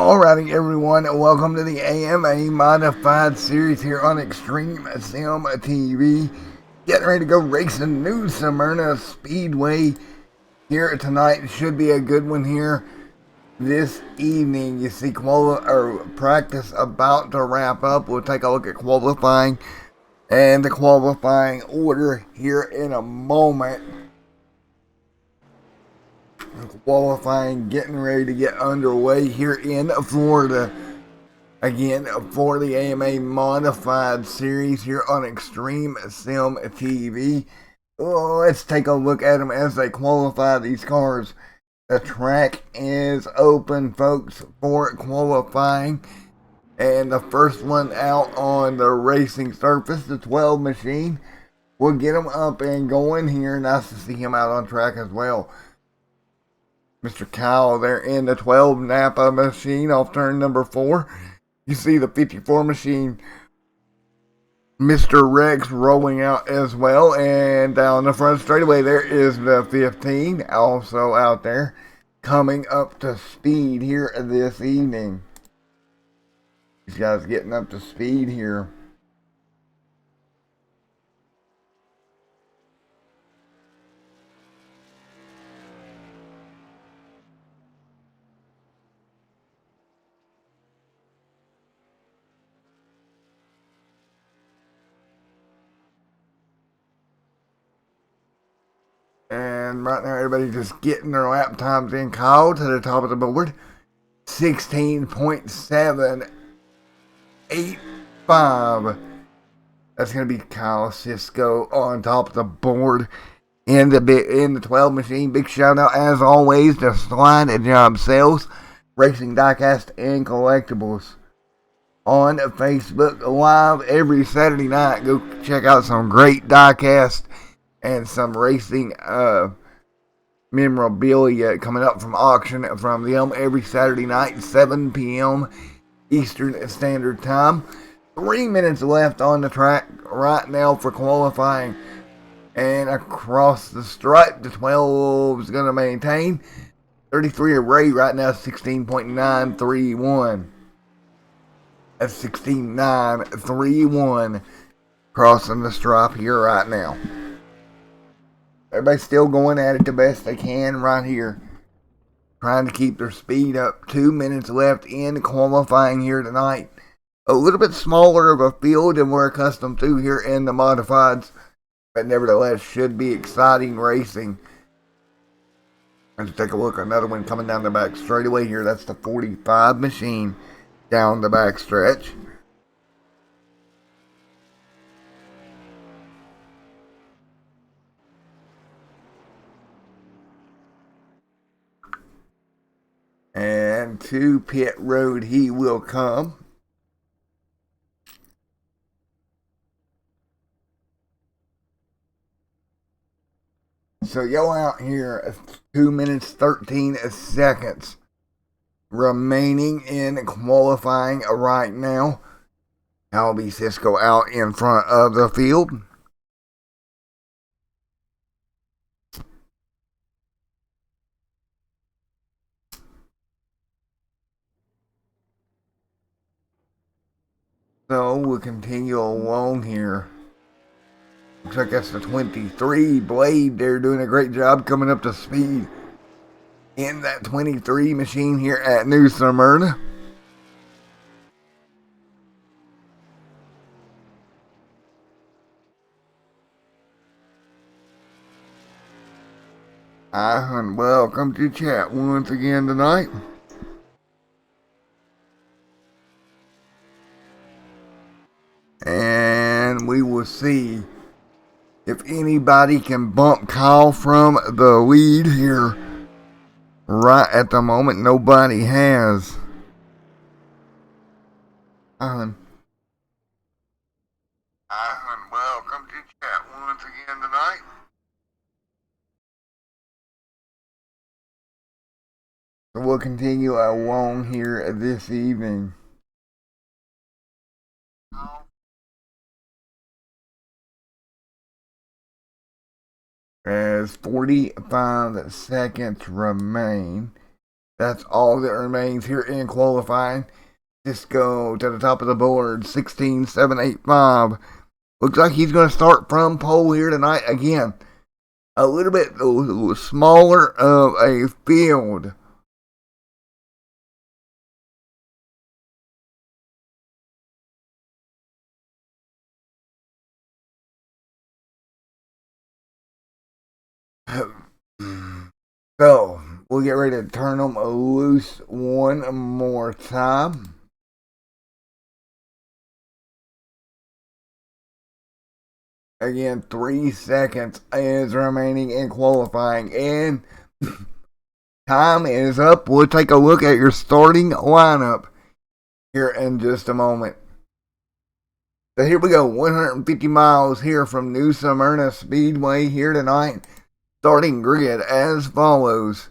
Alrighty, everyone, welcome to the AMA Modified Series here on Extreme Sim TV. Getting ready to go racing New Smyrna Speedway here tonight. Should be a good one here this evening. You see practice about to wrap up. We'll take a look at qualifying and the qualifying order here in a moment. Qualifying getting ready to get underway here in Florida again for the AMA Modified Series here on Extreme Sim TV. Let's take a look at them as they qualify these cars. The track is open, folks, for qualifying, and the first one out on the racing surface, the 12 machine, will get them up and going here. Nice to see him out on track as well. Mr. Kyle there in the 12 Napa machine off turn number 4. You see the 54 machine, Mr. Rex, rolling out as well. And down the front straightaway there is the 15 also out there coming up to speed here this evening. These guys getting up to speed here. And right now, everybody's just getting their lap times in. Kyle to the top of the board, 16.785. That's going to be Kyle Cisco on top of the board in the 12 machine. Big shout out, as always, to Slide Job Sales, Racing Diecast and Collectibles on Facebook Live every Saturday night. Go check out some great diecast and some racing memorabilia coming up from auction from them every Saturday night, 7 p.m. Eastern Standard Time. 3 minutes left on the track right now for qualifying. And across the stripe, the 12 is going to maintain. 33 array right now, 16.931. That's 16.931 crossing the stripe here right now. Everybody's still going at it the best they can right here, trying to keep their speed up. 2 minutes left in qualifying here tonight. A little bit smaller of a field than we're accustomed to here in the modifieds, but nevertheless should be exciting racing. Let's take a look. Another one coming down the back straightaway here. That's the 45 machine down the back stretch. And to pit road he will come. So y'all out here, 2 minutes 13 seconds remaining in qualifying right now. That'll be Cisco out in front of the field. So we'll continue along here. Looks like that's the 23 Blade. They're doing a great job coming up to speed in that 23 machine here at New Smyrna. And welcome to chat once again tonight. And we will see if anybody can bump Kyle from the lead here. Right at the moment, nobody has. Welcome to chat once again tonight. So we'll continue along here this evening. As 45 seconds remain That's all that remains here in qualifying. Just go to the top of the board, 16,785. Looks like he's going to start from pole here tonight again. A little bit smaller of a field. So, we'll get ready to turn them loose one more time. Again, 3 seconds is remaining in qualifying, and time is up. We'll take a look at your starting lineup here in just a moment. So here we go, 150 miles here from New Smyrna Speedway here tonight. Starting grid as follows.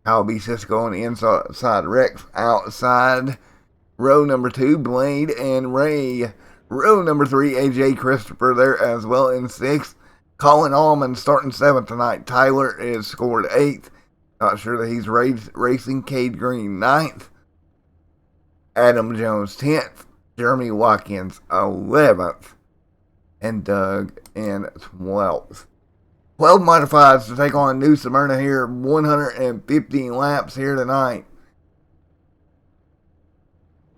Kyle B. Cisco on the inside, Rex outside. Row number 2, Blade and Ray. Row number 3, AJ Christopher there as well in 6th. Colin Allman starting 7th tonight. Tyler is scored 8th. Not sure that he's racing. Cade Green 9th. Adam Jones 10th. Jeremy Watkins 11th. And Doug in 12th. 12 modifieds to take on New Smyrna here. 115 laps here tonight.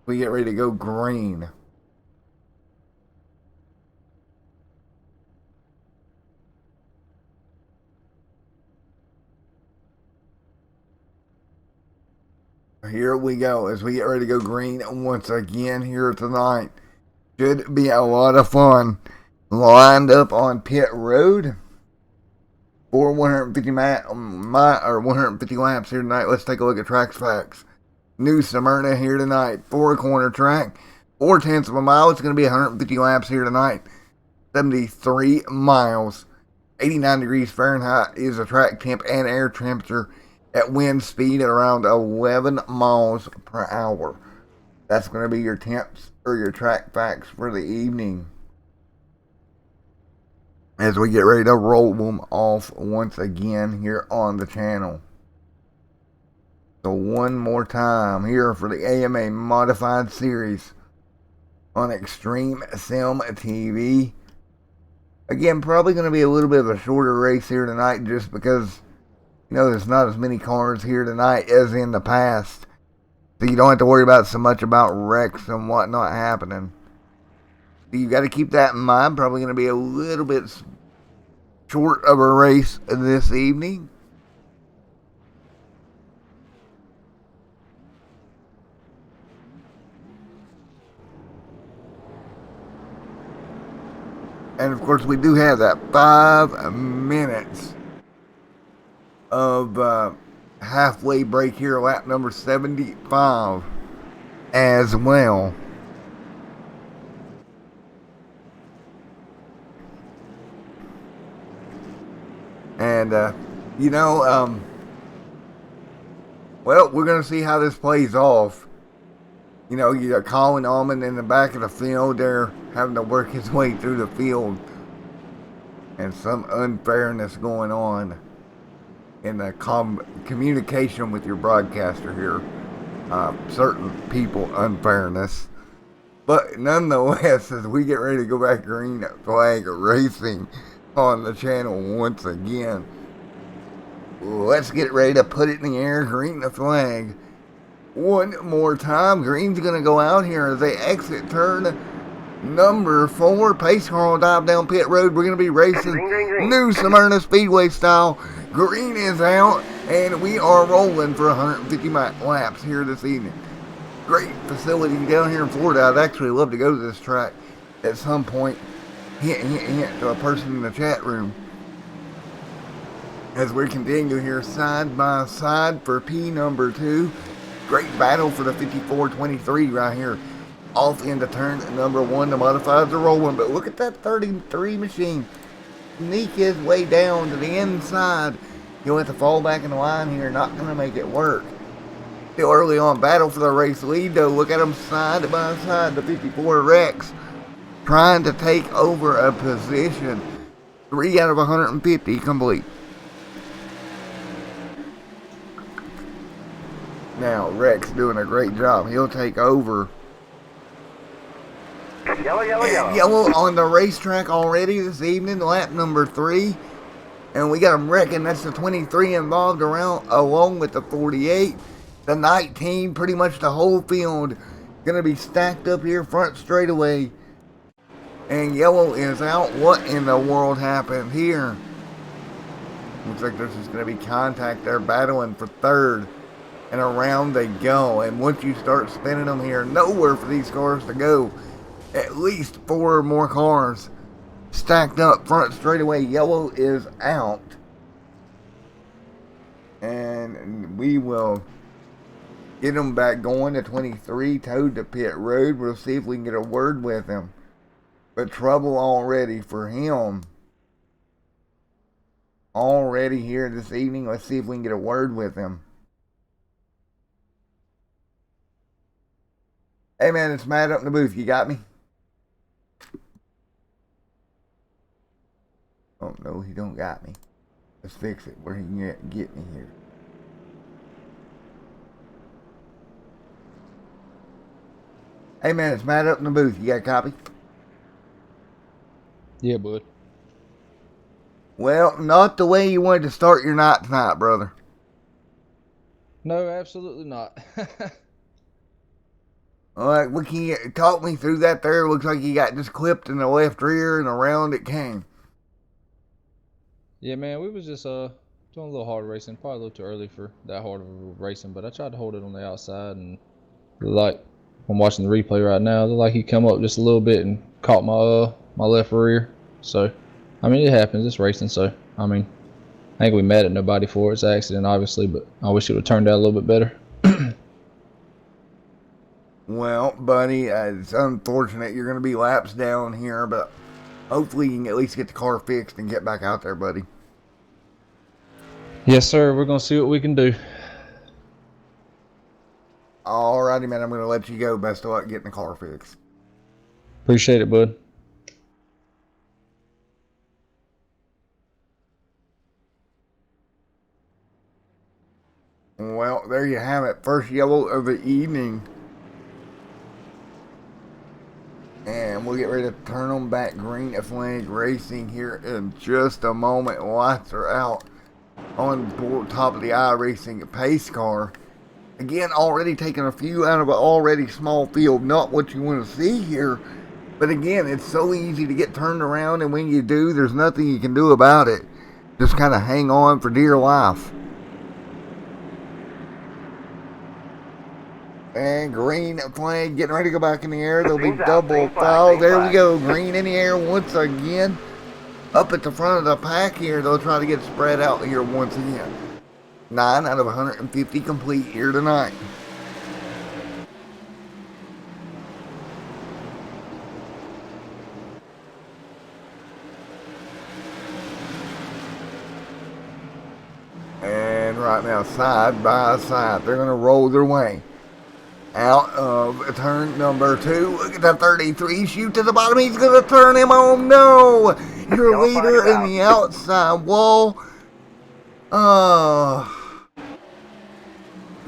We get ready to go green. Here we go as we get ready to go green once again here tonight. Should be a lot of fun. Lined up on pit road for 150 laps here tonight. Let's take a look at track facts. New Smyrna here tonight. 4-corner track. 4/10 of a mile. It's going to be 150 laps here tonight. 73 miles. 89 degrees Fahrenheit is the track temp and air temperature at wind speed at around 11 miles per hour. That's going to be your temps or your track facts for the evening. As we get ready to roll them off once again here on the channel. So one more time here for the AMA Modified Series on Extreme Sim TV. Again, probably going to be a little bit of a shorter race here tonight just because, you know, there's not as many cars here tonight as in the past. So you don't have to worry about so much about wrecks and whatnot happening. So you got to keep that in mind. Probably going to be a little bit short of a race this evening. And of course we do have that 5 minutes of halfway break here, lap number 75 as well. And well, we're going to see how this plays off. You know, you got Colin Allman in the back of the field there, having to work his way through the field. And some unfairness going on in the communication with your broadcaster here. Certain people unfairness. But nonetheless, as we get ready to go back green flag racing on the channel once again, let's get ready to put it in the air, green the flag. One more time. Green's going to go out here as they exit turn number 4. Pace car will dive down pit road. We're going to be racing green. New Smyrna Speedway style. Green is out, and we are rolling for 150 laps here this evening. Great facility down here in Florida. I'd actually love to go to this track at some point. Hint, hint, hint to a person in the chat room. As we continue here side by side for P number 2. Great battle for the 54-23 right here. Off into turn number 1. The modifieds are rolling, but look at that 33 machine. Sneak his way down to the inside. He'll have to fall back in the line here. Not going to make it work. Still early on. Battle for the race lead, though. Look at him side by side. The 54 Rex trying to take over a position. 3 out of 150 complete. Now, Rex doing a great job. He'll take over. Yellow, yellow, And yellow. yellow on the racetrack already this evening, lap number 3. And we got them wrecking. That's the 23 involved around, along with the 48. The 19, pretty much the whole field going to be stacked up here front straightaway. And yellow is out. What in the world happened here? Looks like there's just going to be contact. They're battling for third. And around they go. And once you start spinning them here, nowhere for these cars to go. At least 4 more cars stacked up front straightaway. Yellow is out. And we will get him back going to 23, towed to pit road. We'll see if we can get a word with him. But trouble already for him. Already here this evening. Let's see if we can get a word with him. Hey man, it's Matt up in the booth. You got me? Oh no, he don't got me. Let's fix it where he can get me here. Hey man, it's Matt up in the booth. You got a copy? Yeah, bud. Well, not the way you wanted to start your night tonight, brother. No, absolutely not. Alright, what can you talk me through that there? Looks like you got just clipped in the left rear and around it came. Yeah, man, we was just doing a little hard racing. Probably a little too early for that hard of racing, but I tried to hold it on the outside, and like I'm watching the replay right now, it looked like he come up just a little bit and caught my left rear. So, I mean, it happens. It's racing, so I mean, I ain't gonna be mad at nobody for it. It's an accident, obviously, but I wish it would have turned out a little bit better. Well, buddy, it's unfortunate you're going to be laps down here, but hopefully you can at least get the car fixed and get back out there, buddy. Yes, sir. We're gonna see what we can do. Alrighty, man, I'm going to let you go. Best of luck getting the car fixed. Appreciate it, bud. Well, there you have it. First yellow of the evening. And we'll get ready to turn them back green flag racing here in just a moment. Lights are out on board top of the eye racing pace car. Again, already taking a few out of an already small field. Not what you want to see here. But again, it's so easy to get turned around, and when you do, there's nothing you can do about it. Just kind of hang on for dear life. And green flag getting ready to go back in the air. There'll be double foul. There we go. Green in the air once again. Up at the front of the pack here. They'll try to get spread out here once again. 9 out of 150 complete here tonight. And right now, side by side, they're going to roll their way out of turn number 2. Look at the 33 shoot to the bottom. He's going to turn him on. No! Your leader in the outside wall.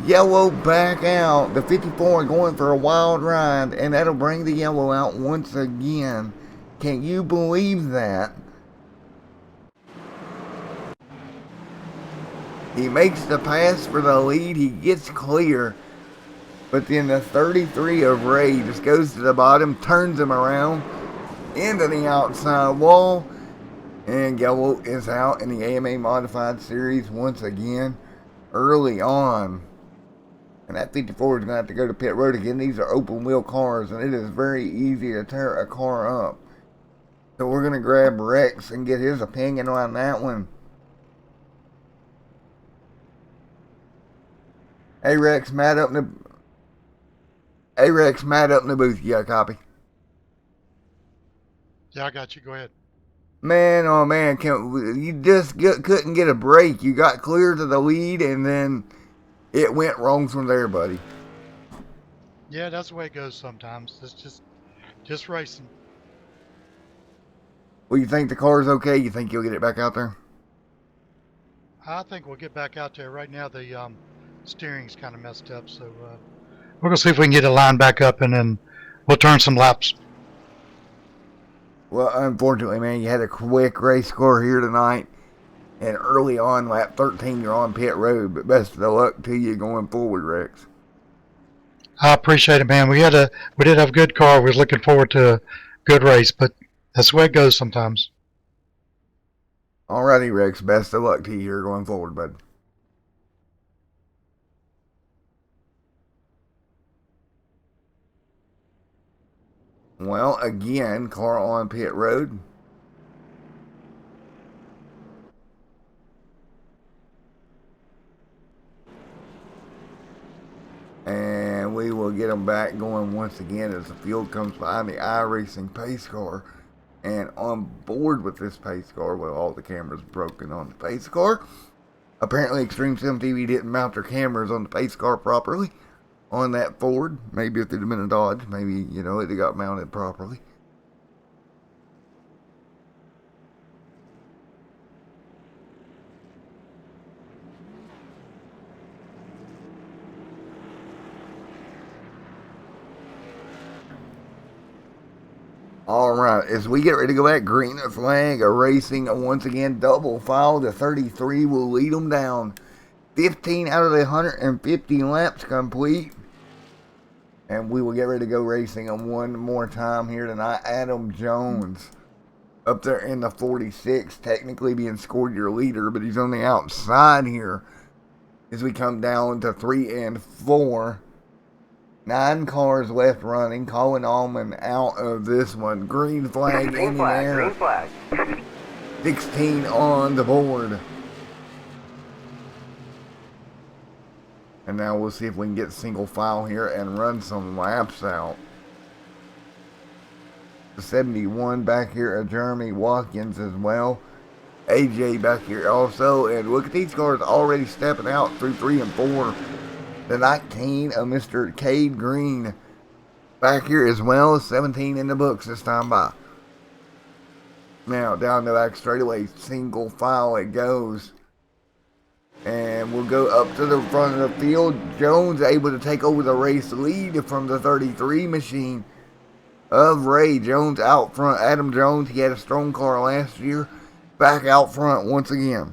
Yellow back out. The 54 going for a wild ride, and that'll bring the yellow out once again. Can you believe that? He makes the pass for the lead. He gets clear. But then the 33 of Ray just goes to the bottom, turns him around into the outside wall. And yellow is out in the AMA Modified Series once again early on. And that 54 is going to have to go to pit road again. These are open wheel cars, and it is very easy to tear a car up. So we're going to grab Rex and get his opinion on that one. Hey Rex, Matt up in the booth. You got a copy? Yeah, I got you. Go ahead. Man, oh man, you just couldn't get a break. You got clear to the lead, and then it went wrong from there, buddy. Yeah, that's the way it goes sometimes. It's just racing. Well, you think the car's okay? You think you'll get it back out there? I think we'll get back out there right now. steering's kind of messed up. So we're gonna see if we can get it lined back up, and then we'll turn some laps. Well, unfortunately, man, you had a quick race score here tonight. And early on, lap 13, you're on pit road. But best of luck to you going forward, Rex. I appreciate it, man. We did have a good car. We was looking forward to a good race, but that's the way it goes sometimes. Alrighty, Rex. Best of luck to you here going forward, bud. Well, again, car on pit road. And we will get them back going once again as the field comes behind the iRacing pace car. And on board with this pace car, well, all the cameras broken on the pace car. Apparently, Extreme Sim TV didn't mount their cameras on the pace car properly on that Ford. Maybe if it had been a Dodge, maybe, it got mounted properly. Alright, as we get ready to go back, green flag, racing once again, double foul to 33 will lead them down. 15 out of the 150 laps complete. And we will get ready to go racing them one more time here tonight. Adam Jones up there in the 46, technically being scored your leader, but he's on the outside here as we come down to 3 and 4. 9 cars left running. Colin Allman out of this one. Green flag in the air. Green flag. 16 on the board. And now we'll see if we can get single file here and run some laps out. The 71 back here at Jeremy Watkins as well. AJ back here also. And look at these cars already stepping out through 3 and 4. The 19 of Mr. Cade Green back here as well. 17 in the books this time by. Now down the back straightaway, single file it goes. And we'll go up to the front of the field. Jones able to take over the race lead from the 33 machine of Ray Jones out front. Adam Jones, he had a strong car last year. Back out front once again.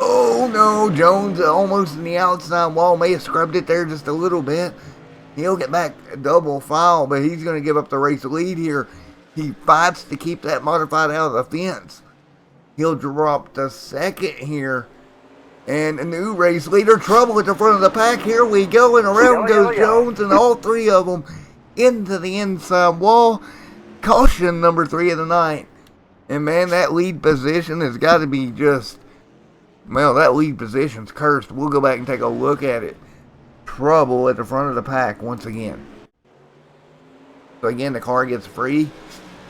Oh no, Jones almost in the outside wall. May have scrubbed it there just a little bit. He'll get back double foul, but he's going to give up the race lead here. He fights to keep that modified out of the fence. He'll drop the second here. And a new race leader, trouble at the front of the pack. Here we go, and around goes Jones, and all 3 of them into the inside wall. Caution number 3 of the night. And man, that lead position has got to be just... Well, that lead position's cursed. We'll go back and take a look at it. Trouble at the front of the pack once again. So again, the car gets free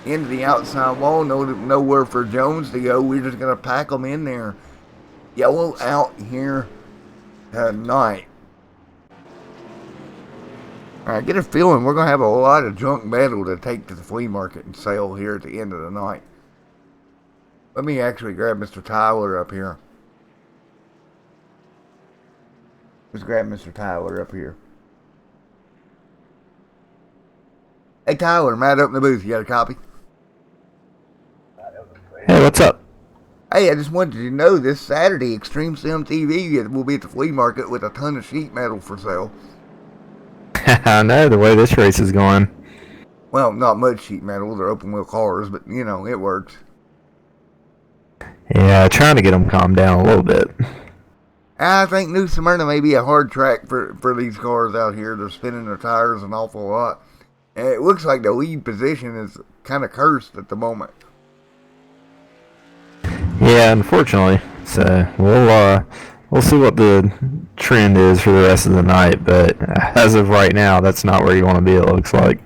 into the outside wall. Nowhere for Jones to go. We're just going to pack them in there. Yellow out here tonight. I get a feeling we're going to have a lot of junk metal to take to the flea market and sell here at the end of the night. Let me actually grab Mr. Tyler up here. Let's grab Mr. Tyler up here. Hey Tyler, Matt up in the booth. You got a copy? Hey, what's up? Hey, I just wanted you to know this Saturday, Extreme Sim TV will be at the flea market with a ton of sheet metal for sale. I know the way this race is going. Well, not much sheet metal. They're open wheel cars, but it works. Yeah, trying to get them calmed down a little bit. I think New Smyrna may be a hard track for these cars out here. They're spinning their tires an awful lot. And it looks like the lead position is kind of cursed at the moment. Yeah, unfortunately. So we'll see what the trend is for the rest of the night. But as of right now, that's not where you want to be. It looks like.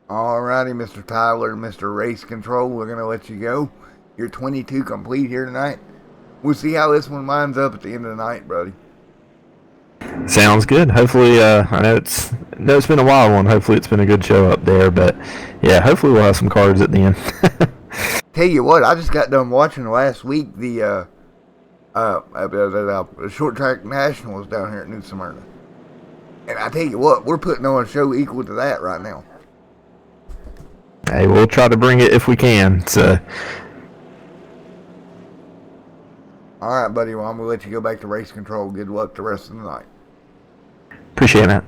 Alrighty, Mr. Tyler, Mr. Race Control, we're gonna let you go. You're 22 complete here tonight. We'll see how this one winds up at the end of the night, buddy. Sounds good. Hopefully, I know it's been a wild one. Hopefully, it's been a good show up there. But yeah, hopefully we'll have some cards at the end. Tell you what, I just got done watching last week the short track nationals down here at New Smyrna. And I tell you what, we're putting on a show equal to that right now. Hey, we'll try to bring it if we can. So, All right, buddy. Well, I'm going to let you go back to race control. Good luck the rest of the night. appreciate it.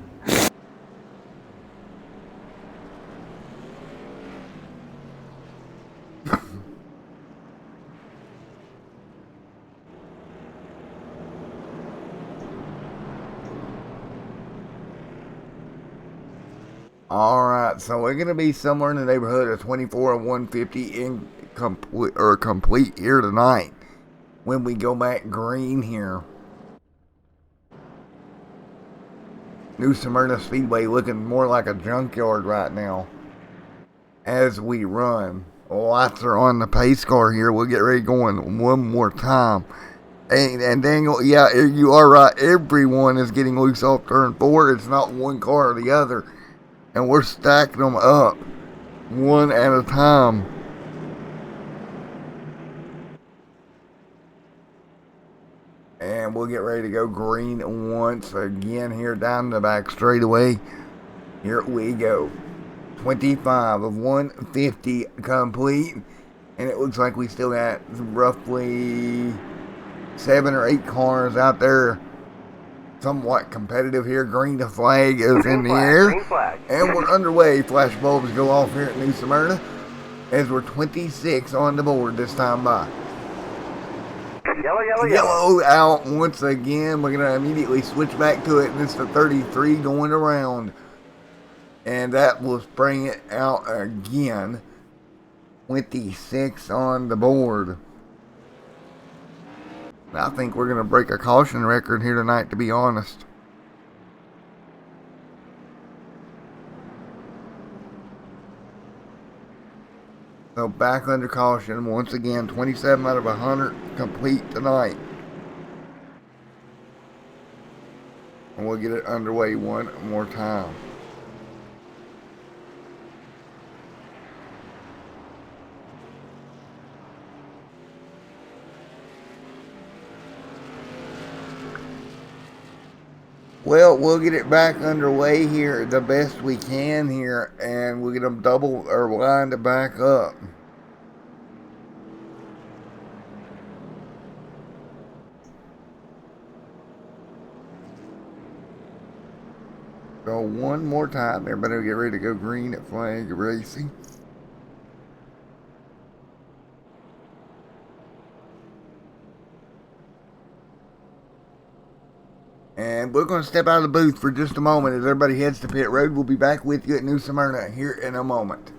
All right, so we're going to be somewhere in the neighborhood of 24 and 150 complete here tonight when we go back green here. New Smyrna Speedway looking more like a junkyard right now as we run. Lights are on the pace car here. We'll get ready going one more time. And Daniel, yeah, you are right. Everyone is getting loose off turn 4. It's not one car or the other. And we're stacking them up one at a time. And we'll get ready to go green once again here down the back straightaway. Here we go. 25 of 150 complete. And it looks like we still got roughly 7 or 8 cars out there somewhat competitive here. Green flag is in the air. And we're underway. Flash bulbs go off here at New Smyrna as we're 26 on the board this time by. Yellow out once again. We're going to immediately switch back to it. And it's the 33 going around. And that will bring it out again. 26 on the board. I think we're going to break a caution record here tonight, to be honest. So back under caution once again. 27 out of 100 complete tonight. And we'll get it underway one more time. Well, we'll get it back underway here the best we can here, and we'll get them double or lined back up. So one more time, everybody get ready to go green at flag racing. And we're going to step out of the booth for just a moment as everybody heads to pit road. We'll be back with you at New Smyrna here in a moment.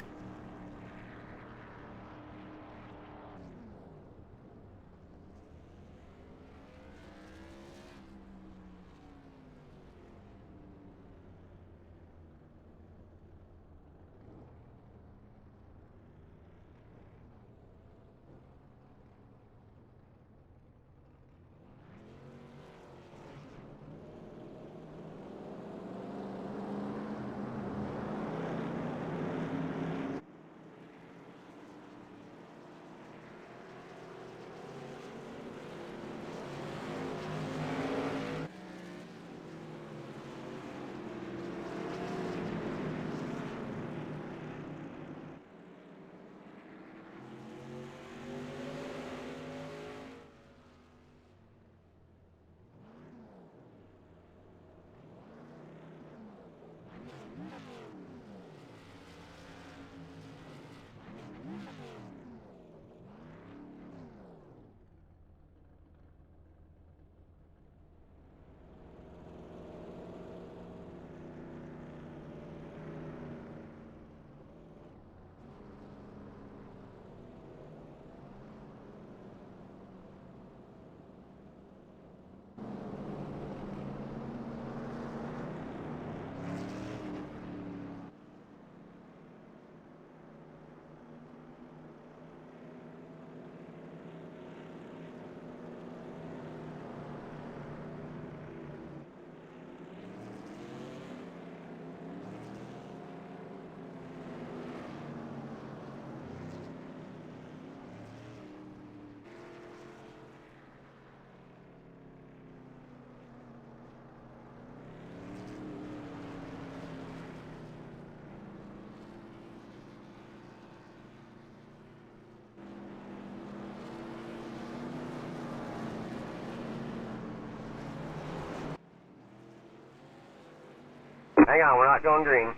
Hang on, we're not going green.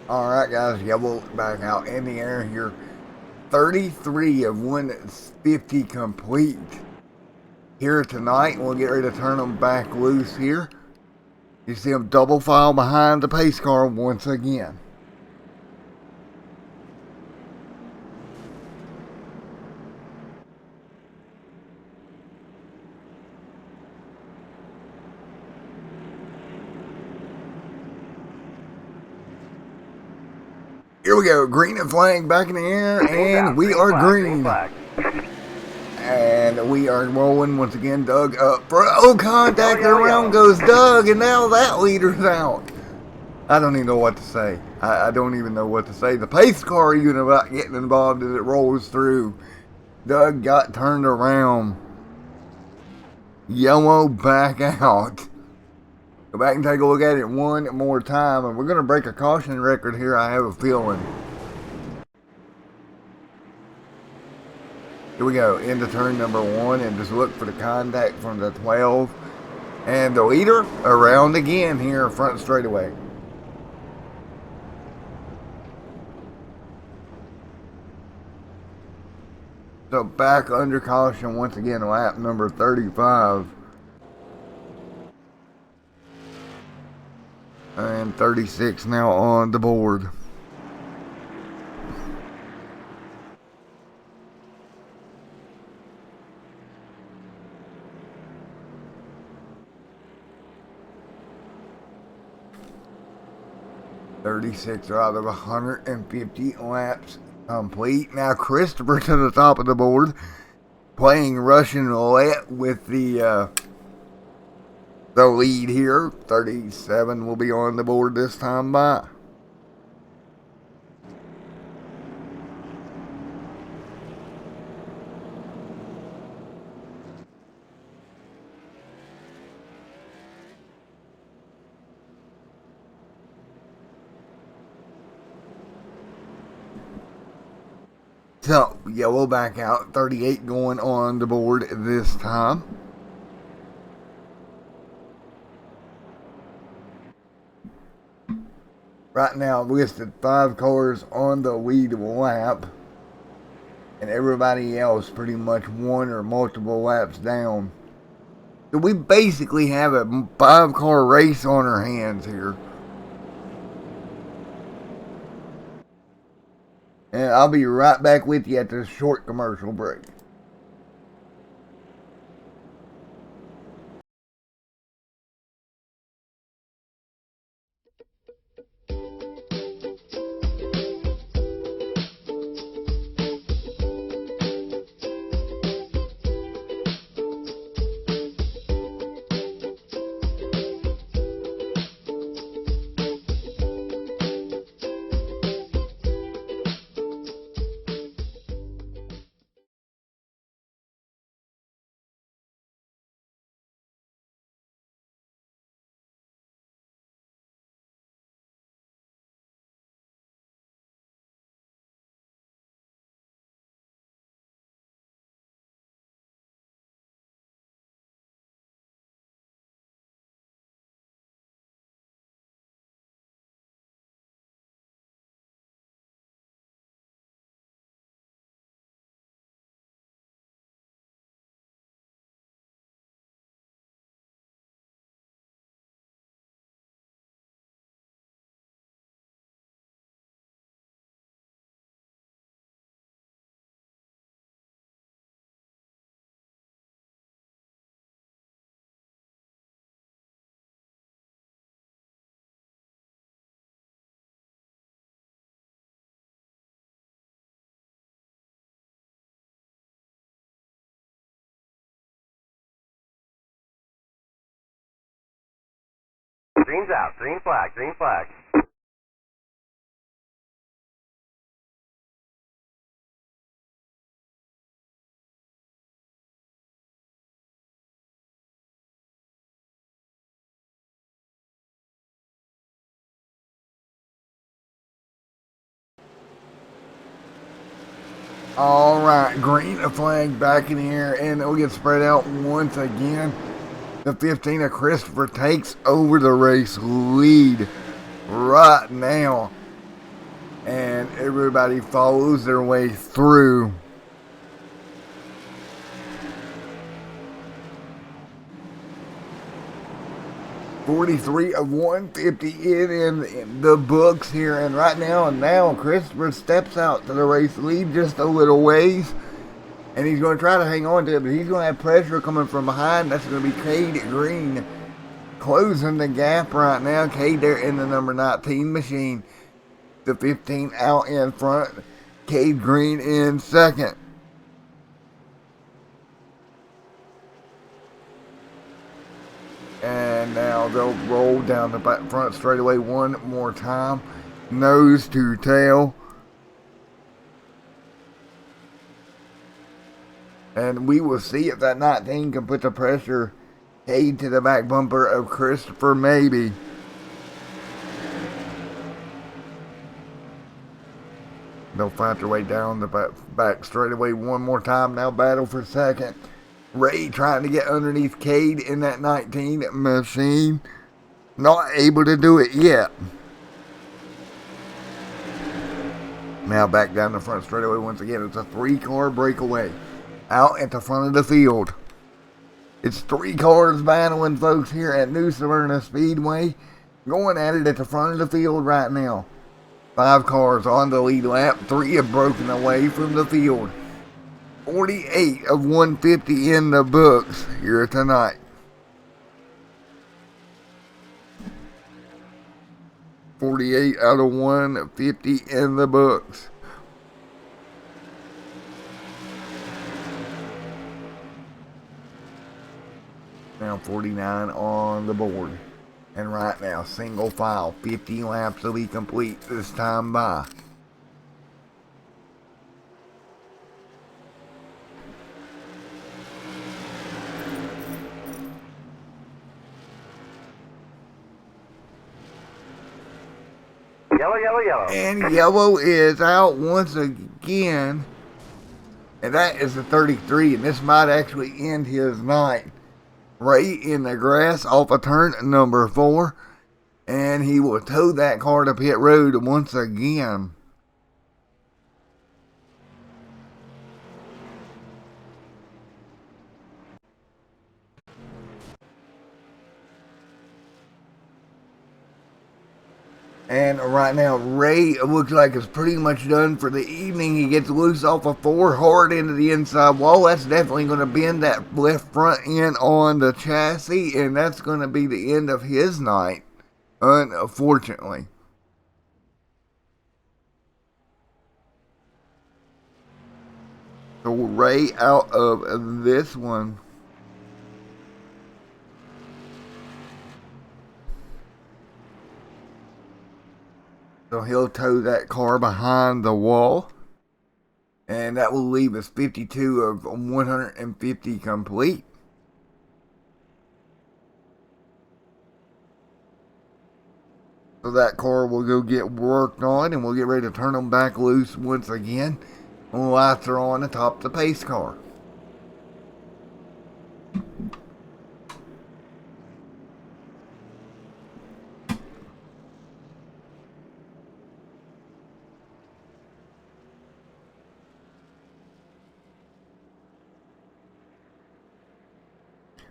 Alright guys, yeah, we'll back out in the air here. 33 of 150 complete here tonight. We'll get ready to turn them back loose here. You see them double file behind the pace car once again. Here we go, green and flag back in the air, and we are green. And we are rolling once again. Doug up for contact. Around goes Doug, and now that leader's out. I don't even know what to say. I don't even know what to say. The pace car even about getting involved as it rolls through. Doug got turned around. Yellow back out. Go back and take a look at it one more time, and we're going to break a caution record here, I have a feeling. Here we go, into turn number 1, and just look for the contact from the 12. And the leader around again here, front straightaway. So back under caution once again, lap number 35. And 36 now on the board. "36 out of 150 laps complete." Now Christopher to the top of the board, playing Russian roulette with the lead here. 37 will be on the board this time by. So, yellow back out. 38 going on the board this time. Right now, listed 5 cars on the lead lap, and everybody else pretty much 1 or multiple laps down. So we basically have a 5-car race on our hands here. And I'll be right back with you at this short commercial break. Green's out. Green flag. Green flag. Alright, green flag back in the air, and it'll get spread out once again. The 15 of Christopher takes over the race lead right now. And everybody follows their way through. .43 of 150 in the books here, and right now Christopher steps out to the race lead just a little ways, and he's going to try to hang on to it, but he's going to have pressure coming from behind. That's going to be Cade Green closing the gap right now. Cade there in the number 19 machine. The 15 out in front. Cade Green in second. And now they'll roll down the back front straightaway one more time. Nose to tail. And we will see if that 19 can put the pressure Cade to the back bumper of Christopher, maybe. They'll fight their way down the back straightaway one more time. Now battle for second. Ray trying to get underneath Cade in that 19 machine. Not able to do it yet. Now back down the front straightaway once again. It's a 3-car breakaway. Out at the front of the field. It's 3 cars battling, folks, here at New Smyrna Speedway. Going at it at the front of the field right now. 5 cars on the lead lap. 3 have broken away from the field. 48 of 150 in the books here tonight. .48 out of 150 in the books. Now 49 on the board. And right now, single file, 50 laps will be complete this time by. Yellow, yellow, yellow. And yellow is out once again. And that is the 33. And this might actually end his night. Right in the grass off of turn number 4. And he will tow that car to pit road once again. And right now, Ray looks like it's pretty much done for the evening. He gets loose off of 4 hard into the inside wall. That's definitely going to bend that left front end on the chassis. And that's going to be the end of his night, unfortunately. So Ray out of this one. So he'll tow that car behind the wall. And that will leave us 52 of 150 complete. So that car will go get worked on, and we'll get ready to turn them back loose once again. Lights are on atop the pace car.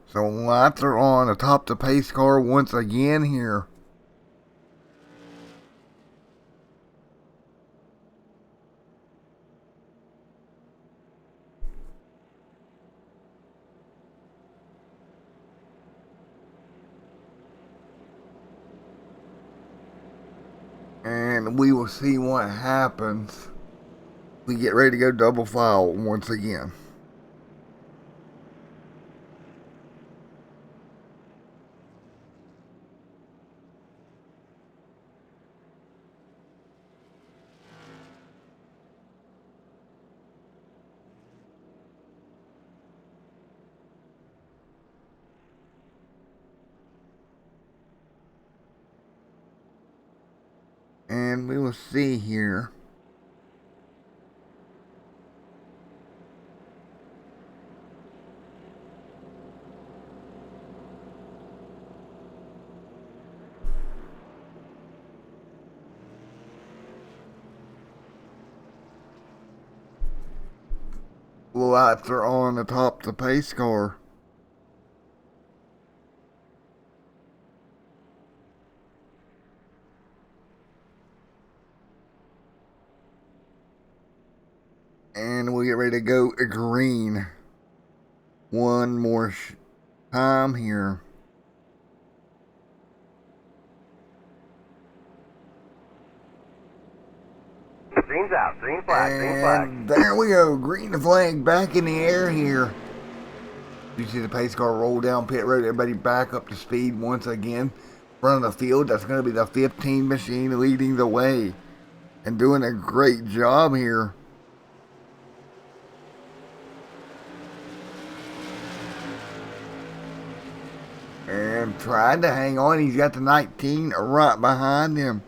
So lights are on atop the pace car once again here. And we will see what happens. We get ready to go double file once again. And we will see here. lights are on atop the pace car. And we'll get ready to go green. One more time here. Green's out. Green flag. Green flag. And there we go. Green flag back in the air here. You see the pace car roll down pit road. Everybody back up to speed once again. Front of the field. That's going to be the 15 machine leading the way. And doing a great job here. And trying to hang on. He's got the 19 right behind him.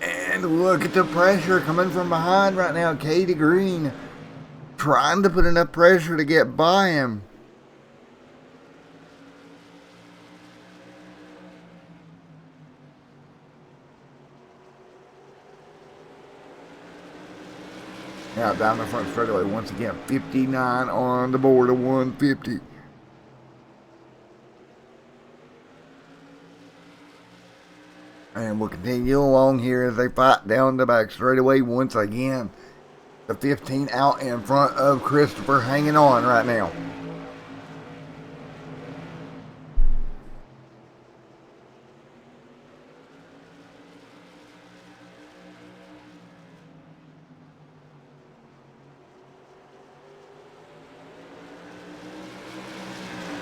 And look at the pressure coming from behind right now. Katie Green trying to put enough pressure to get by him. Now down the front straightaway once again. 59 on the board of 150. And we'll continue along here as they fight down the back straightaway once again. The 15 out in front of Christopher, hanging on right now.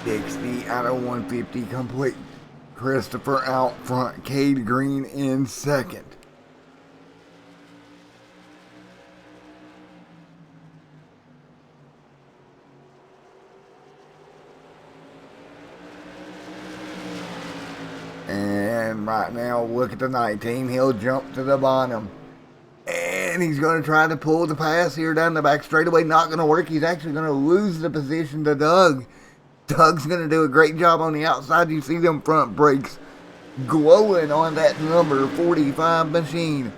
$60 out of 150 complete. Christopher out front, Cade Green in second. And right now, look at the 19. He'll jump to the bottom. And he's going to try to pull the pass here down the back straightaway. Not going to work. He's actually going to lose the position to Doug. Doug's going to do a great job on the outside. You see them front brakes glowing on that number 45 machine.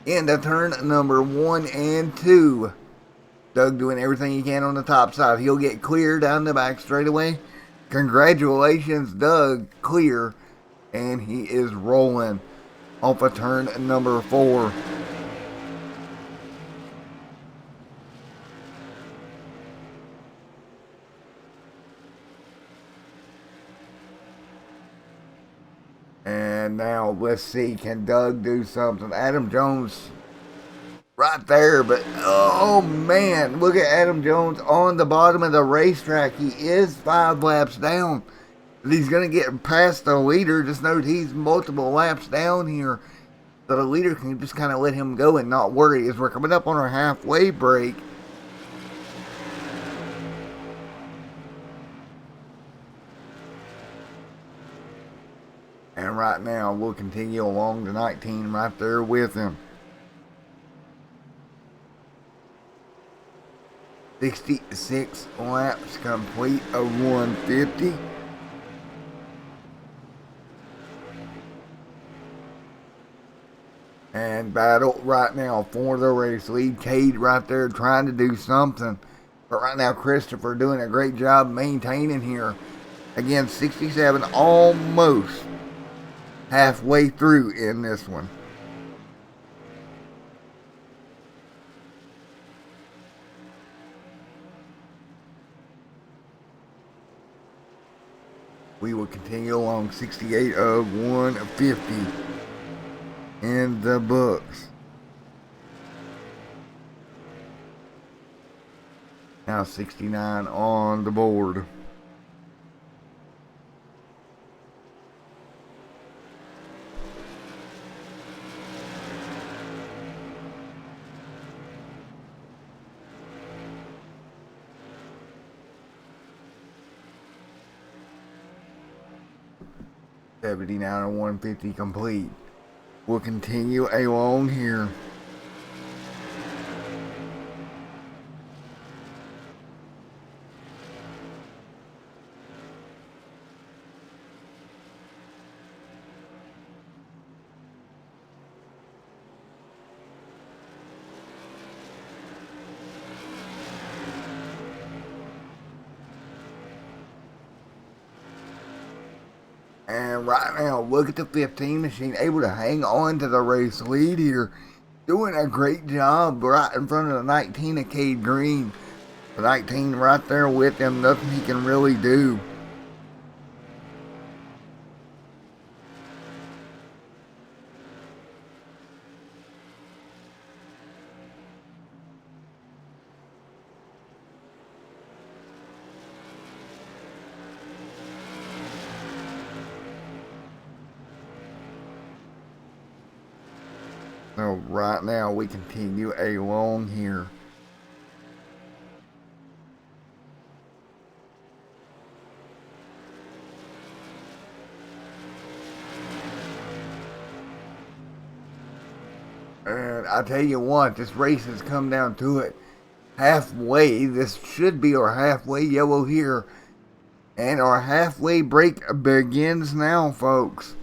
Into turn number 1 and 2. Doug doing everything he can on the top side. He'll get clear down the back straightaway. Congratulations, Doug. Clear. And he is rolling off of turn number 4. And now let's see, can Doug do something? Adam Jones right there, but oh man, look at Adam Jones on the bottom of the racetrack. He is 5 laps down. He's going to get past the leader. Just note he's multiple laps down here. So the leader can just kind of let him go and not worry as we're coming up on our halfway break. And right now, we'll continue along the 19 right there with him. 66 laps complete of 150. And battle right now for the race lead. Cade right there trying to do something. But right now, Christopher doing a great job maintaining here. Again, 67, almost halfway through in this one. We will continue along. 68 of 150 in the books. Now 69 on the board. $79 of 150 complete. We'll continue along here. And right now, look at the 15 machine, able to hang on to the race lead here. Doing a great job right in front of the 19 of Cade Green. The 19 right there with him, nothing he can really do. So right now we continue along here. And I tell you what, this race has come down to it. Halfway, this should be our halfway yellow here. And our halfway break begins now, folks.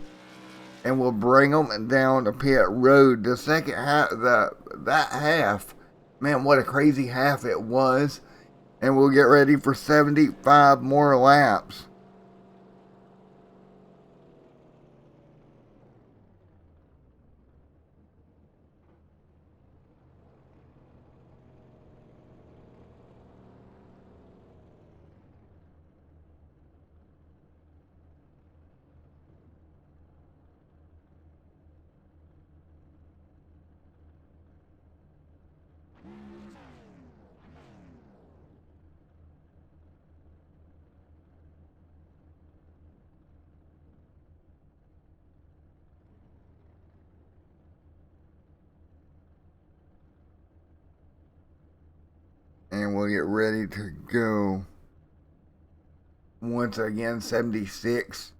And we'll bring them down to pit road. The second half, that half, man, what a crazy half it was. And we'll get ready for 75 more laps. And we'll get ready to go. Once again, 76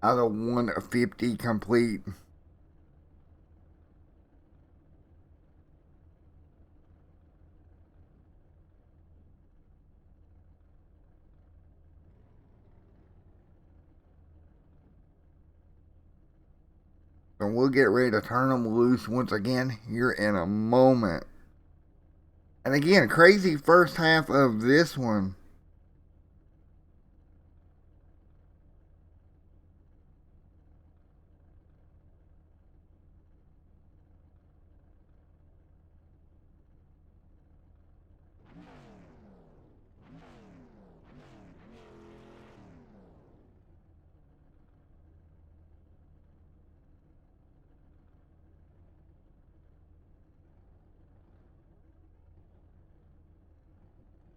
out of 150 complete. So we'll get ready to turn them loose once again here in a moment. And again, crazy first half of this one.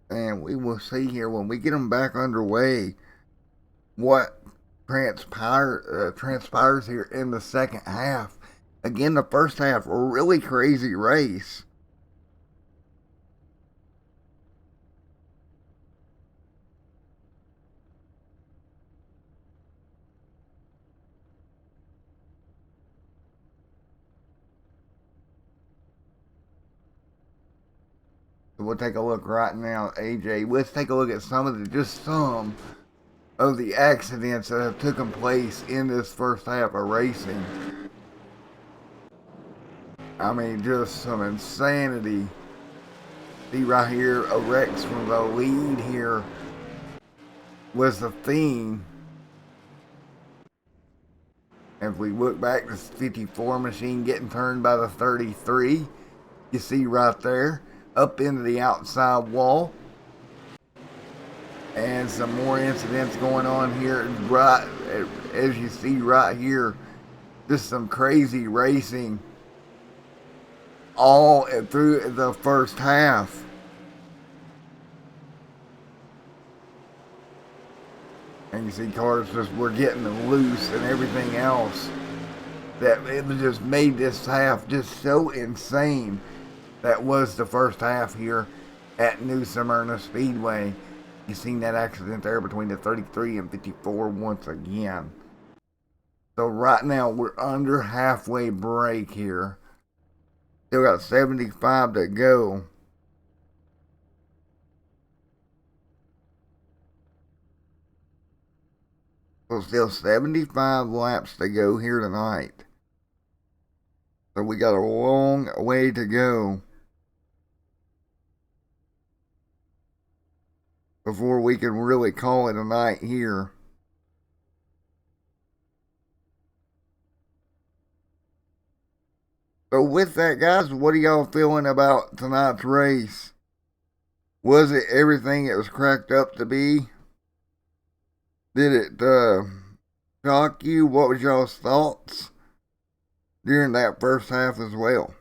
And we will see here when we get them back underway what transpires here in the second half. Again, the first half, a really crazy race. So we'll take a look right now, AJ. Let's take a look at some of the accidents that have taken place in this first half of racing. I mean, just some insanity. See right here, a wrecks from the lead here was the theme. If we look back, this 54 machine getting turned by the 33. You see right there, up into the outside wall. And some more incidents going on here, right as you see right here. Just some crazy racing all through the first half. And you see cars just were getting loose and everything else. That it just made this half just so insane. That was the first half here at New Smyrna Speedway. You seen that accident there between the 33 and 54 once again. So right now we're under halfway break here. Still got 75 to go. So still 75 laps to go here tonight. So we got a long way to go before we can really call it a night here. So with that, guys, what are y'all feeling about tonight's race? Was it everything it was cracked up to be? Did it shock you? What was y'all's thoughts during that first half as well?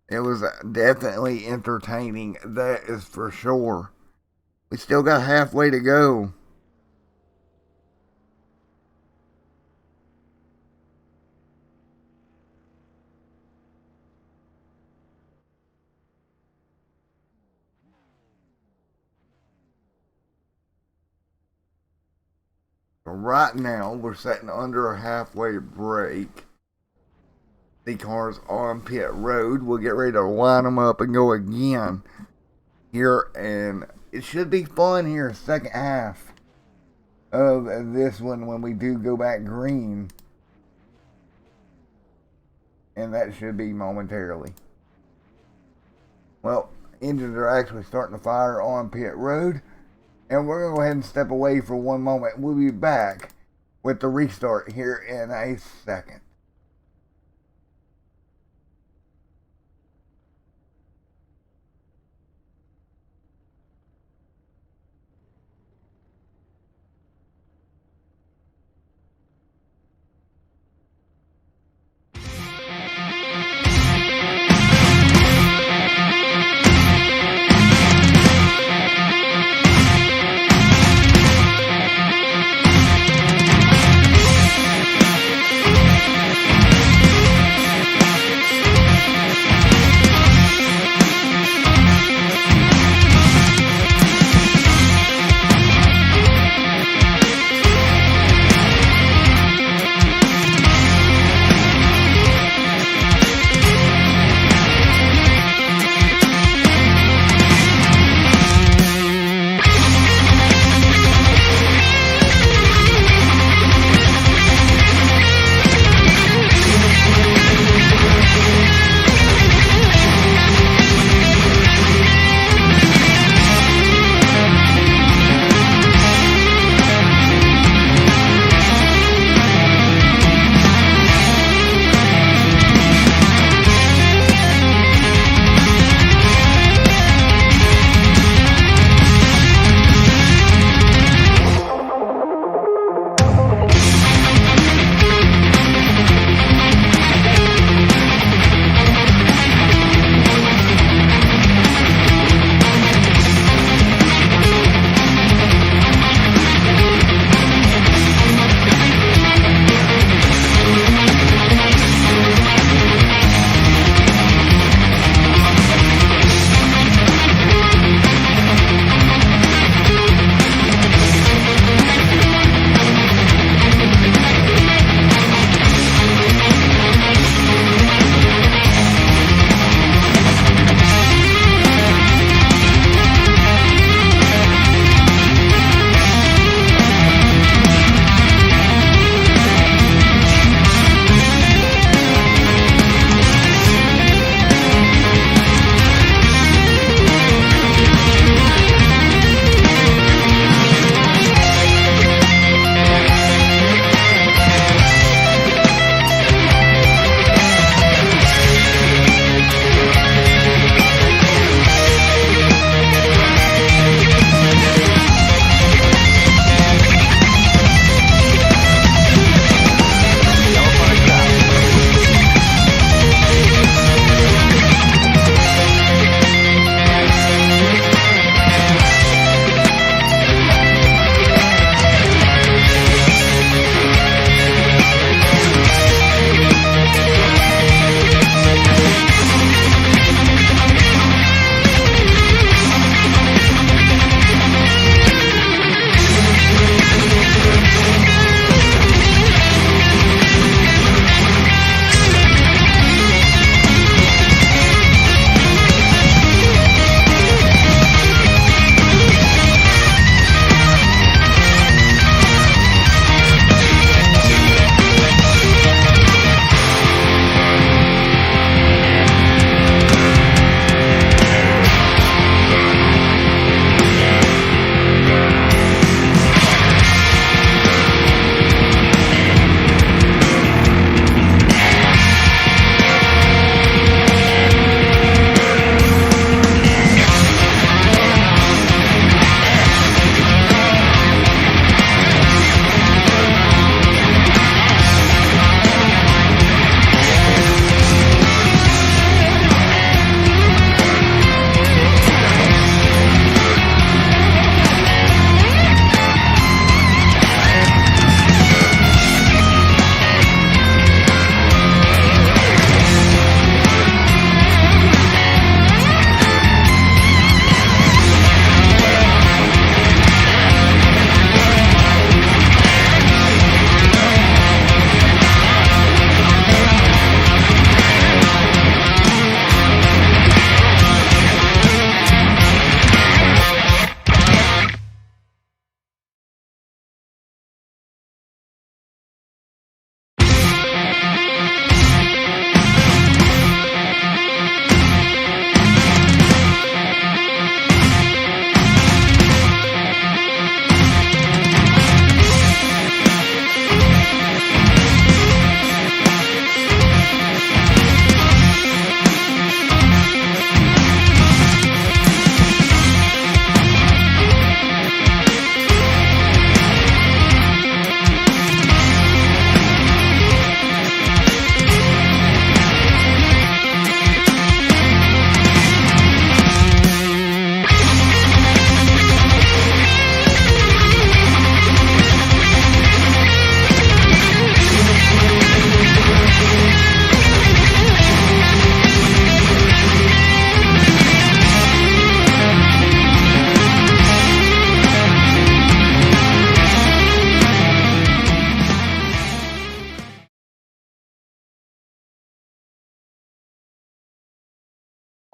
It was definitely entertaining, that is for sure. We still got halfway to go. So right now, we're sitting under a halfway break. The cars on pit road. We'll get ready to line them up and go again here, and it should be fun here, second half of this one when we do go back green, and that should be momentarily. Well, engines are actually starting to fire on pit road, and we're going to go ahead and step away for one moment. We'll be back with the restart here in a second.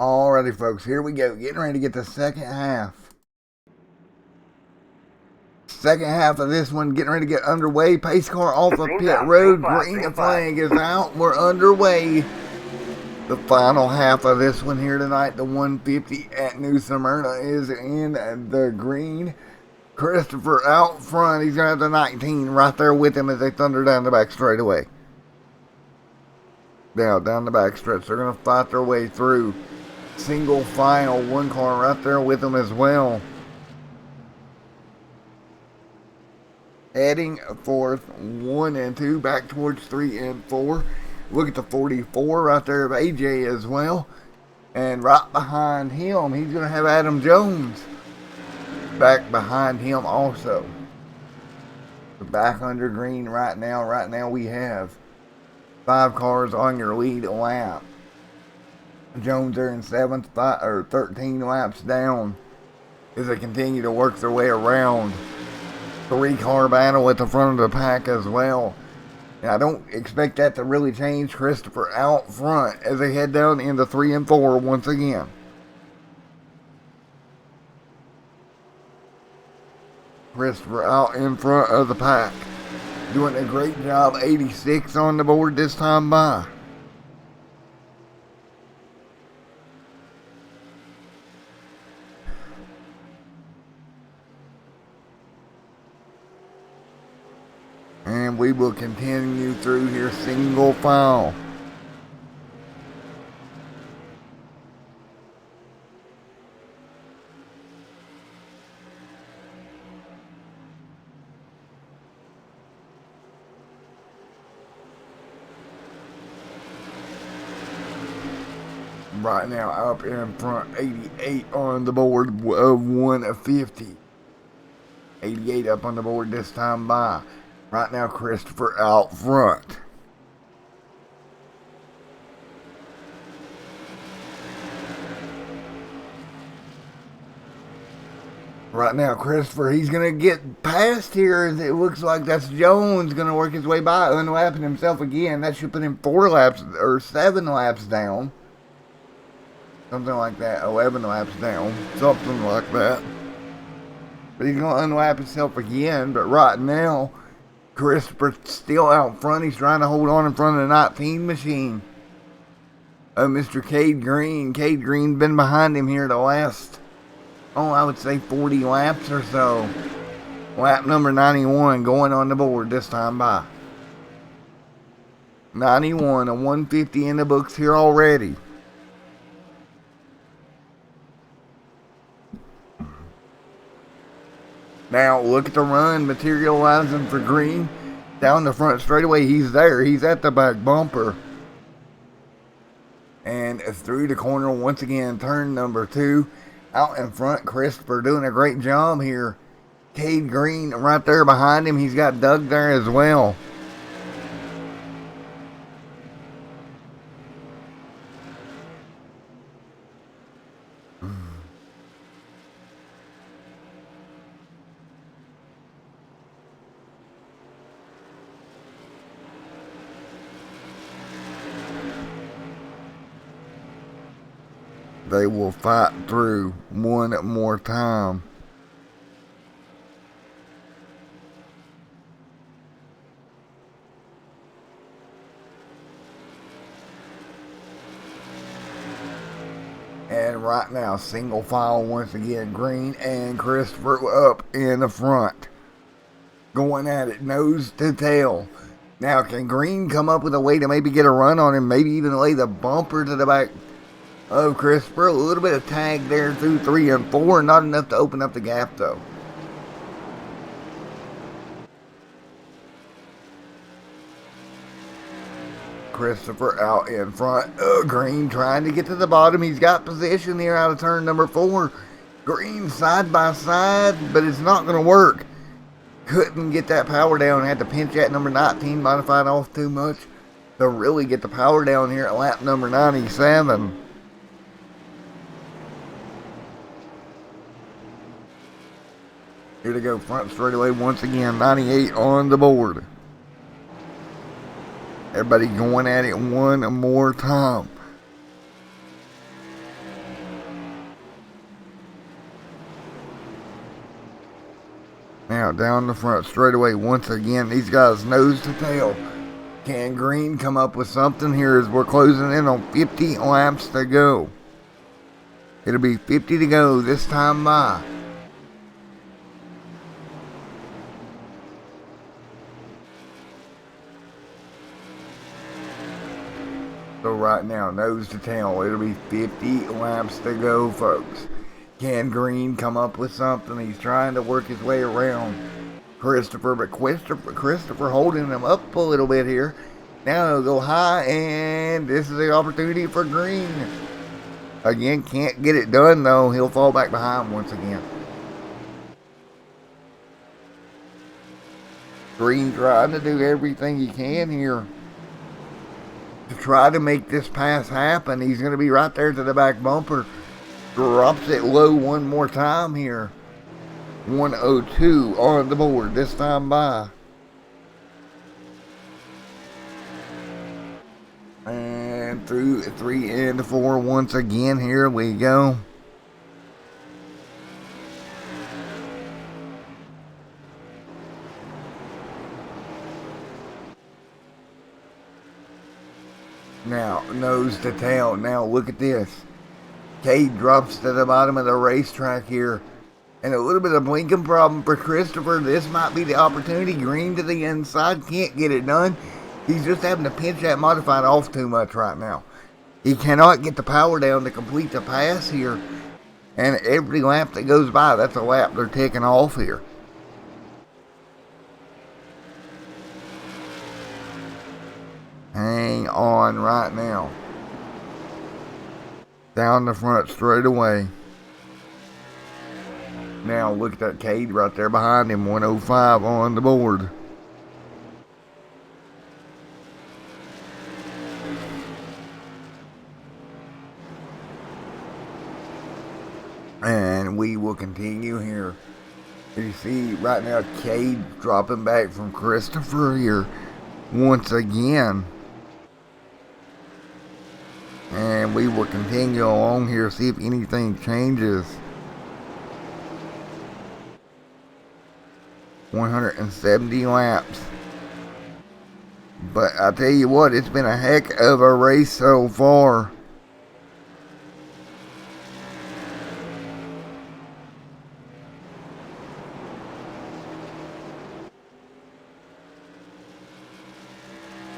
Alrighty, folks, here we go. Getting ready to get the second half. Second half of this one, getting ready to get underway. Pace car off of pit road. Green flag is out. We're underway. The final half of this one here tonight, the 150 at New Smyrna, is in the green. Christopher out front. He's going to have the 19 right there with him as they thunder down the back straightaway. Now, down the back stretch. They're going to fight their way through. Single file. One car right there with them as well. Heading fourth, 1 and 2, back towards 3 and 4. Look at the 44 right there of AJ as well. And right behind him, he's going to have Adam Jones. Back behind him also. Back under green right now. Right now we have 5 cars on your lead lap. Jones are in 7th, 13 laps down as they continue to work their way around. 3-car battle at the front of the pack as well. And I don't expect that to really change. Christopher out front as they head down into 3 and 4 once again. Christopher out in front of the pack. Doing a great job. 86 on the board this time by. And we will continue through here single file. Right now up in front, 88 on the board of 150. 88 up on the board this time by. Right now, Christopher out front. Right now, Christopher, he's going to get past here. It looks like that's Jones going to work his way by, unlapping himself again. That should put him 4 laps, or 7 laps down. Something like that, 11 laps down. Something like that. But he's going to unlap himself again, but right now, Christopher still out front. He's trying to hold on in front of the 19 machine. Mr. Cade Green. Cade Green been behind him here the last, I would say 40 laps or so. Lap number 91 going on the board this time by. 91, a 150 in the books here already. Now, look at the run materializing for Green. Down the front straightaway, he's there. He's at the back bumper. And through the corner once again, turn number 2. Out in front, Christopher doing a great job here. Cade Green right there behind him. He's got Doug there as well. They will fight through one more time. And right now, single file once again. Green and Christopher up in the front. Going at it, nose to tail. Now, can Green come up with a way to maybe get a run on him? Maybe even lay the bumper to the back of Christopher. A little bit of tag there through 3 and 4. Not enough to open up the gap, though. Christopher out in front. Green trying to get to the bottom. He's got position here out of turn number 4. Green side by side, but it's not going to work. Couldn't get that power down. Had to pinch that number 19, modified off too much to really get the power down here at lap number 97. Here to go front straightaway once again. 98 on the board. Everybody going at it one more time. Now down the front straightaway once again. These guys nose to tail. Can Green come up with something here as we're closing in on 50 laps to go? It'll be 50 to go this time by. So right now, nose to tail, it'll be 50 laps to go, folks. Can Green come up with something? He's trying to work his way around Christopher, but Christopher holding him up a little bit here. Now he'll go high, and this is the opportunity for Green. Again, can't get it done, though. He'll fall back behind once again. Green trying to do everything he can here to try to make this pass happen. He's going to be right there to the back bumper. Drops it low one more time here. 102 on the board this time by. And through 3 and 4 once again. Here we go. Now, nose to tail. Now, look at this. Cade drops to the bottom of the racetrack here. And a little bit of blinking problem for Christopher. This might be the opportunity. Green to the inside. Can't get it done. He's just having to pinch that modified off too much right now. He cannot get the power down to complete the pass here. And every lap that goes by, that's a lap they're taking off here. Hang on right now. Down the front straight away. Now look at that Cade right there behind him. 105 on the board. And we will continue here. You see right now Cade dropping back from Christopher here once again. And we will continue along here, see if anything changes. 170 laps. But I tell you what, it's been a heck of a race so far.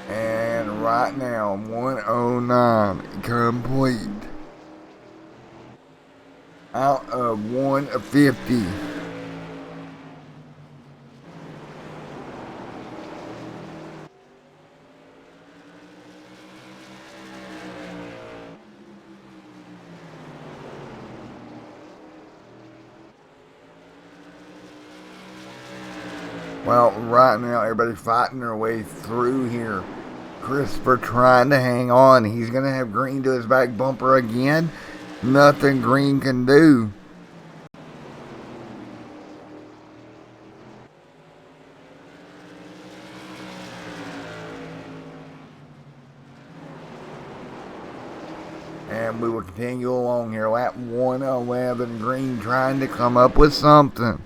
And right now, 109 complete. Out of 150. Well, right now, everybody's fighting their way through here. Christopher trying to hang on. He's going to have Green to his back bumper again. Nothing Green can do. And we will continue along here. Lap 111. Green trying to come up with something.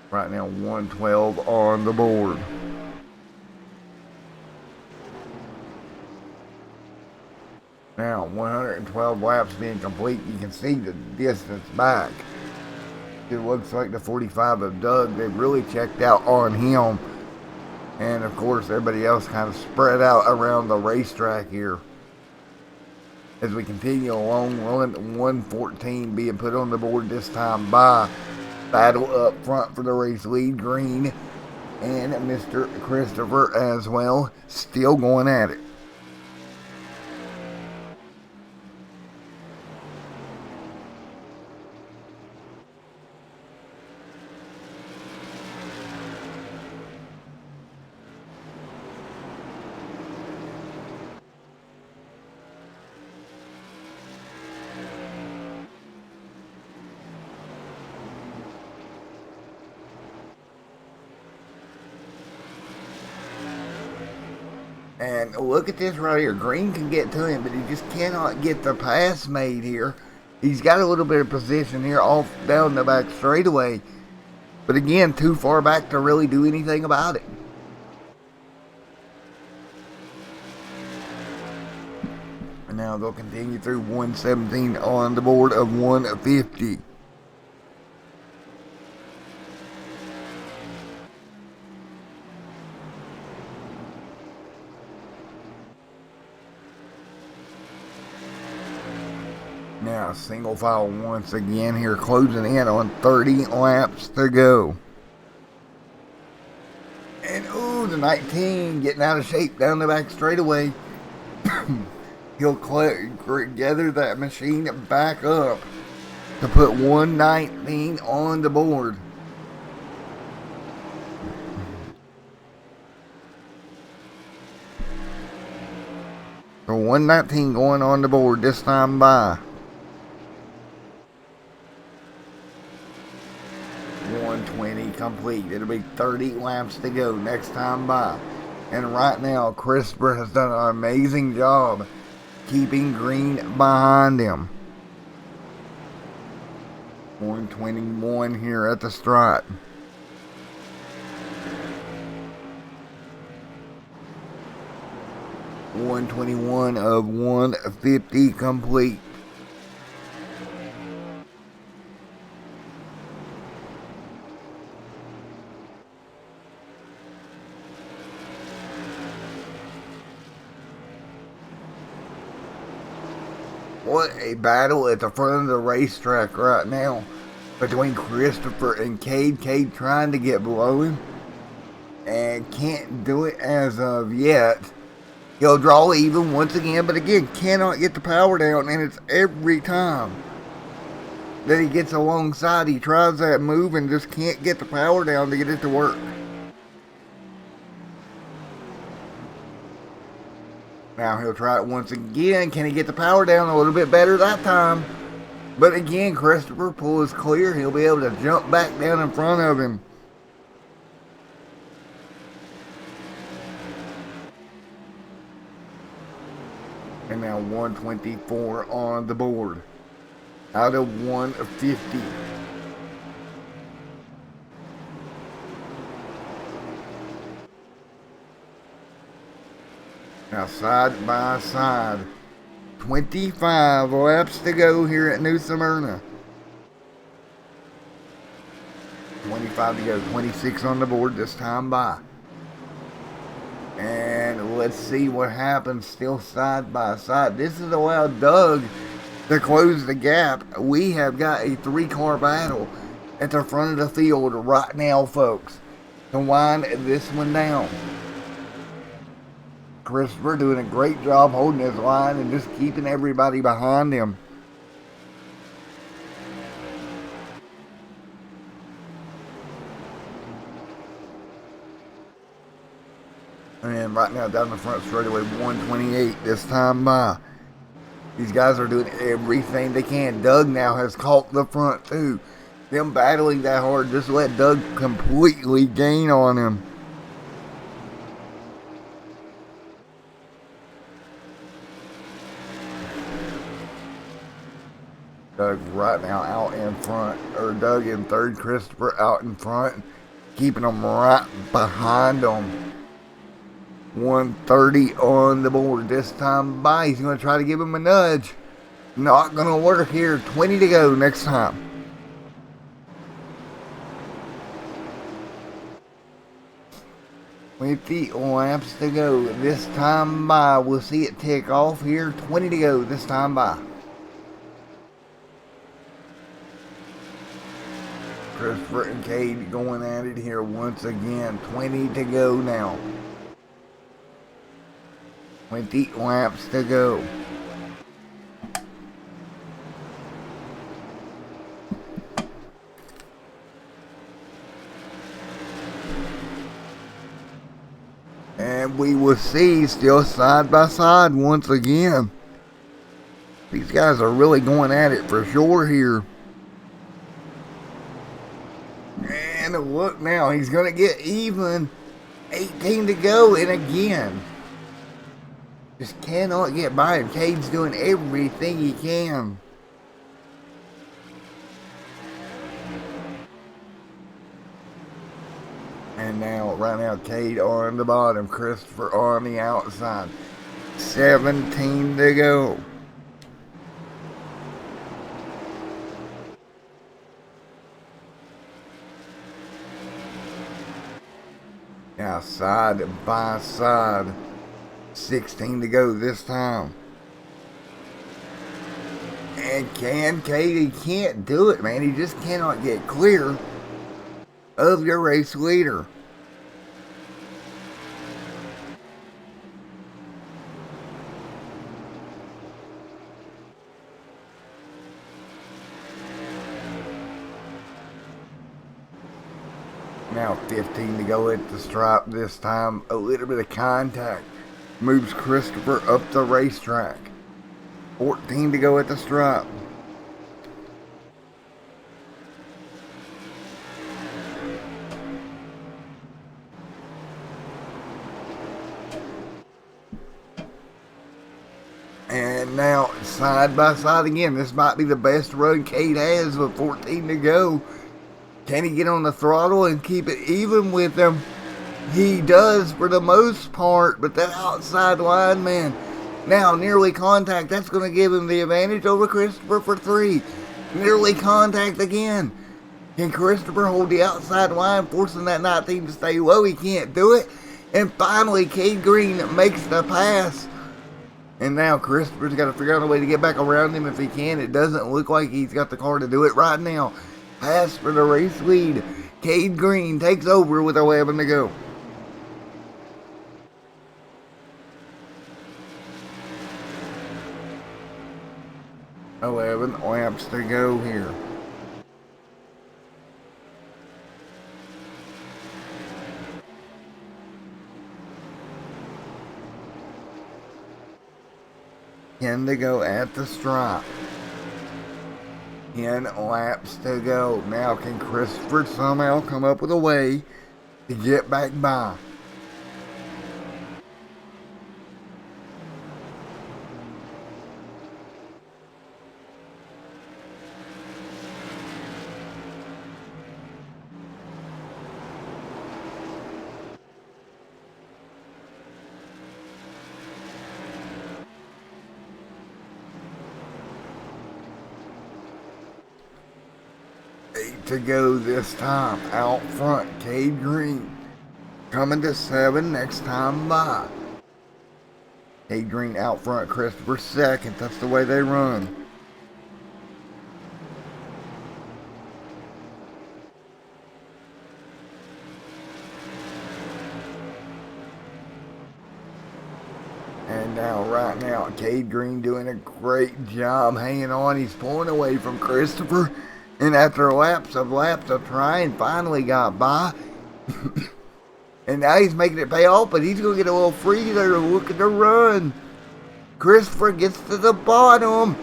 Right now, 112 on the board. Now, 112 laps being complete. You can see the distance back. It looks like the 45 of Doug. They've really checked out on him. And, of course, everybody else kind of spread out around the racetrack here. As we continue along, 114 being put on the board this time by Battle up front for the race lead. Green and Mr. Christopher as well. Still going at it. And look at this right here. Green can get to him, but he just cannot get the pass made here. He's got a little bit of position here off down the back straightaway. But again, too far back to really do anything about it. And now they'll continue through 117 on the board of 150. Now single file once again here, closing in on 30 laps to go. And ooh, the 19 getting out of shape down the back straightaway. He'll gather that machine back up to put 119 on the board. So 119 going on the board this time by. 120 complete. It'll be 30 laps to go next time by. And right now, Christopher has done an amazing job keeping Green behind him. 121 here at the stripe. .121 of 150 complete. What a battle at the front of the racetrack right now between Christopher and Cade. Cade trying to get below him and can't do it as of yet. He'll draw even once again, but again cannot get the power down, and it's every time that he gets alongside, he tries that move and just can't get the power down to get it to work. Now he'll try it once again. Can he get the power down a little bit better that time? But again, Christopher pull is clear. He'll be able to jump back down in front of him. And now 124 on the board out of 150. Now side by side, 25 laps to go here at New Smyrna. 25 to go, 26 on the board this time by. And let's see what happens still side by side. This has allowed Doug to close the gap. We have got a 3-car battle at the front of the field right now, folks, to wind this one down. Christopher doing a great job holding his line and just keeping everybody behind him. And right now down the front straightaway, 128 this time by. These guys are doing everything they can. Doug now has caught the front too. Them battling that hard just let Doug completely gain on him. Doug right now out in front, or Doug in third, Christopher out in front, keeping them right behind them. 130 on the board this time by. He's going to try to give him a nudge. Not going to work here. 20 to go next time. With the laps to go this time by. We'll see it tick off here. 20 to go this time by. Christopher and Cade going at it here once again. 20 to go now. 20 laps to go. And we will see still side by side once again. These guys are really going at it for sure here. And look now, he's going to get even. 18 to go, and again, Just cannot get by him. Cade's doing everything he can. And now, right now, Cade on the bottom, Christopher on the outside. 17 to go. Now, side by side. 16 to go this time. And Cade, he can't do it, man. He just cannot get clear of your race leader. Now 15 to go at the stripe this time. A little bit of contact moves Christopher up the racetrack. 14 to go at the stripe. And now side by side again. This might be the best run Cade has with 14 to go. Can he get on the throttle and keep it even with them? He does for the most part, but that outside line, man, now nearly contact. That's going to give him the advantage over Christopher for 3. Nearly contact again. Can Christopher hold the outside line, forcing that 19 to stay low? He can't do it. And finally, Cade Green makes the pass. And now Christopher's got to figure out a way to get back around him if he can. It doesn't look like he's got the car to do it right now. Pass for the race lead. Cade Green takes over with 11 to go. 11 laps to go here. Ten to go at the stripe. 10 laps to go. Now can Christopher somehow come up with a way to get back by? To go this time. Out front, Cade Green coming to 7 next time by. Cade Green out front, Christopher second. That's the way they run. And now, right now, Cade Green doing a great job hanging on. He's pulling away from Christopher. And after laps of trying, finally got by. And now he's making it pay off, but he's going to get a little free there. Look at the run. Christopher gets to the bottom.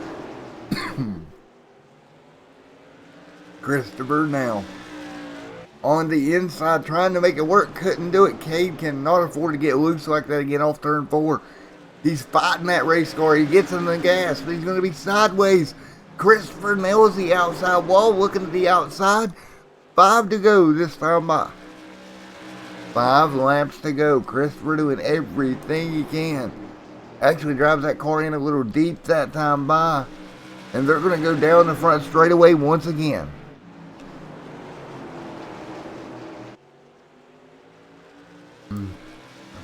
Christopher now on the inside trying to make it work. Couldn't do it. Cade cannot afford to get loose like that again off turn 4. He's fighting that race car. He gets in the gas, but he's going to be sideways. Christopher nails the outside wall, looking at the outside. 5 to go this time by. 5 laps to go. Christopher doing everything he can. Actually drives that car in a little deep that time by. And they're going to go down the front straightaway once again.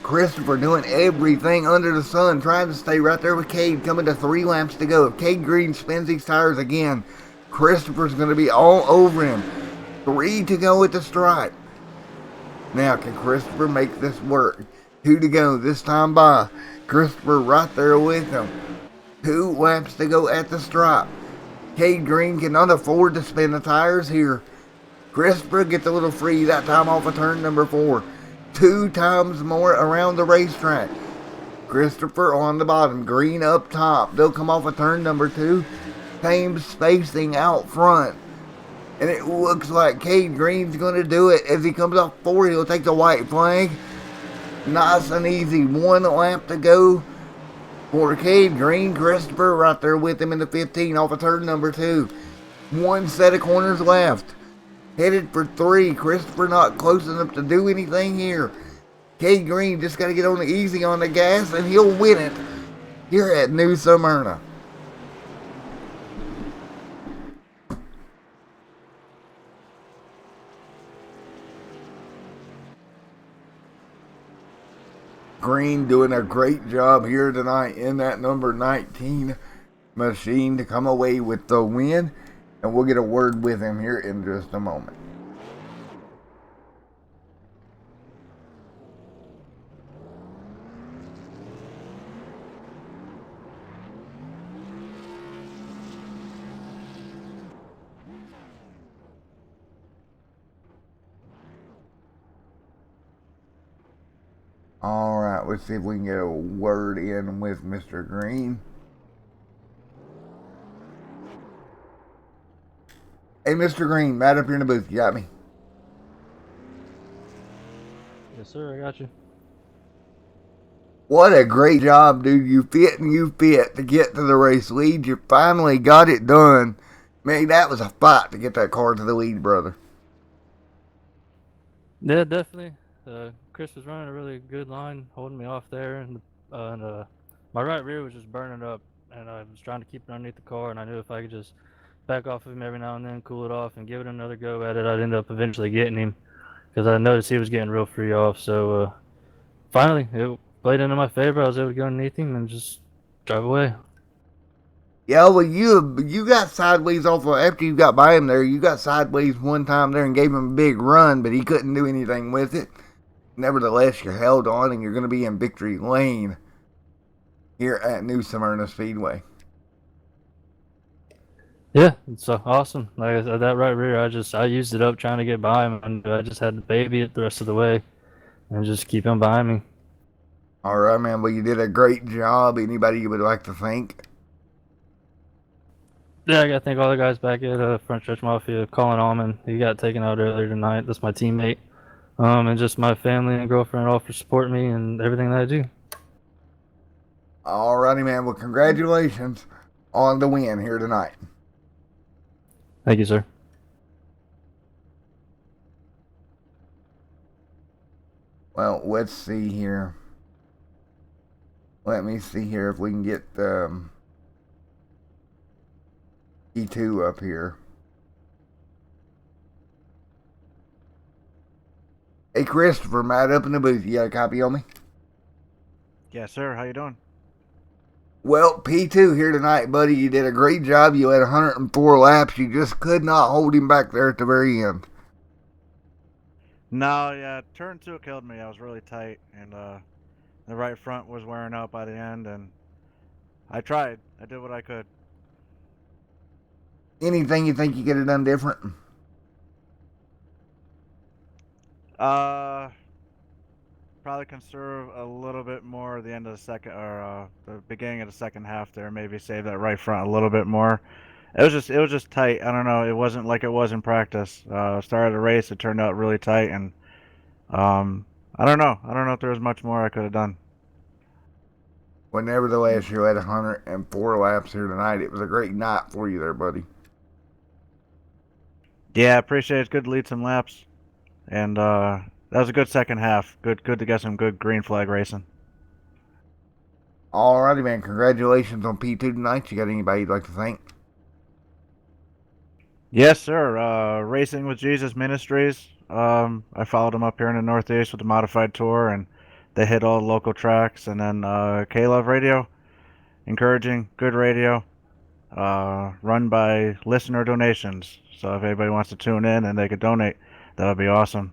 Christopher doing everything under the sun, trying to stay right there with Cade, coming to 3 laps to go. If Cade Green spins these tires again, Christopher's going to be all over him. 3 to go at the stripe. Now, can Christopher make this work? 2 to go this time by. Christopher right there with him. 2 laps to go at the stripe. Cade Green cannot afford to spin the tires here. Christopher gets a little free that time off of turn number 4. 2 times more around the racetrack. Christopher on the bottom, Green up top. They'll come off of turn number 2. Same spacing out front. And it looks like Cade Green's going to do it. As he comes off 4, he'll take the white flag. Nice and easy. 1 lap to go. For Cade Green, Christopher right there with him in the 15 off of turn number 2. One set of corners left. Headed for 3. Christopher not close enough to do anything here. Cade Green just got to get on the easy on the gas and he'll win it here at New Smyrna. Green doing a great job here tonight in that number 19 machine to come away with the win. And we'll get a word with him here in just a moment. Alright, let's see if we can get a word in with Mr. Green. Hey, Mr. Green, Matt up here in the booth. You got me? Yes, sir. I got you. What a great job, dude. You fit and you fit to get to the race lead. You finally got it done. Man, that was a fight to get that car to the lead, brother. Yeah, definitely. Chris was running a really good line, holding me off there, and my right rear was just burning up, and I was trying to keep it underneath the car, and I knew if I could just back off of him every now and then, cool it off, and give it another go at it, I'd end up eventually getting him, because I noticed he was getting real free off. So finally, it played into my favor. I was able to go underneath him and just drive away. Yeah, well, you got sideways off of, after you got by him there, you got sideways one time there and gave him a big run, but he couldn't do anything with it. Nevertheless, you held on and you're going to be in victory lane here at New Smyrna Speedway. Yeah, it's awesome. Like I said, that right rear, I used it up trying to get by him, and I just had to baby it the rest of the way and just keep him behind me. All right, man. Well, you did a great job. Anybody you would like to thank? Yeah, I gotta thank all the guys back at Front Stretch Mafia. Colin Allman, he got taken out earlier tonight. That's my teammate. And just my family and girlfriend all for supporting me and everything that I do. All righty, man. Well, congratulations on the win here tonight. Thank you, sir. Well, let's see here. Let me see here if we can get E2 up here. Hey, Christopher, Matt up in the booth. You got a copy on me? Yes, sir. How you doing? Well, P2 here tonight, buddy. You did a great job. You had 104 laps. You just could not hold him back there at the very end. No, yeah, turn 2 killed me. I was really tight, and the right front was wearing out by the end, and I tried. I did what I could. Anything you think you could have done different? Probably conserve a little bit more at the end of the second, or the beginning of the second half there. Maybe save that right front a little bit more. It was just tight. I don't know. It wasn't like it was in practice. Started the race, it turned out really tight, and I don't know. I don't know if there was much more I could have done. Well, nevertheless, you had 104 laps here tonight. It was a great night for you there, buddy. Yeah, I appreciate it. It's good to lead some laps, and that was a good second half. Good to get some good green flag racing. Alrighty, man. Congratulations on P2 tonight. You got anybody you'd like to thank? Yes, sir. Racing with Jesus Ministries. I followed them up here in the Northeast with the modified tour, and they hit all the local tracks. And then K-Love Radio, encouraging, good radio, run by listener donations. So if anybody wants to tune in and they could donate, that would be awesome.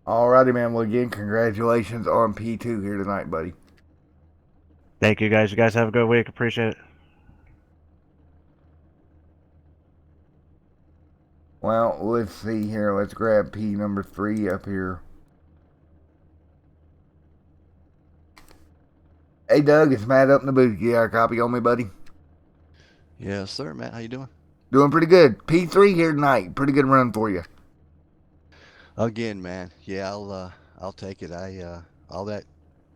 Alrighty, man. Well, again, congratulations on P2 here tonight, buddy. Thank you, guys. You guys have a good week. Appreciate it. Well, let's see here. Let's grab P number 3 up here. Hey, Doug, it's Matt up in the booth. You got a copy on me, buddy? Yes, sir, Matt. How you doing? Doing pretty good. P3 here tonight. Pretty good run for you. Again, man. Yeah, I'll take it. All that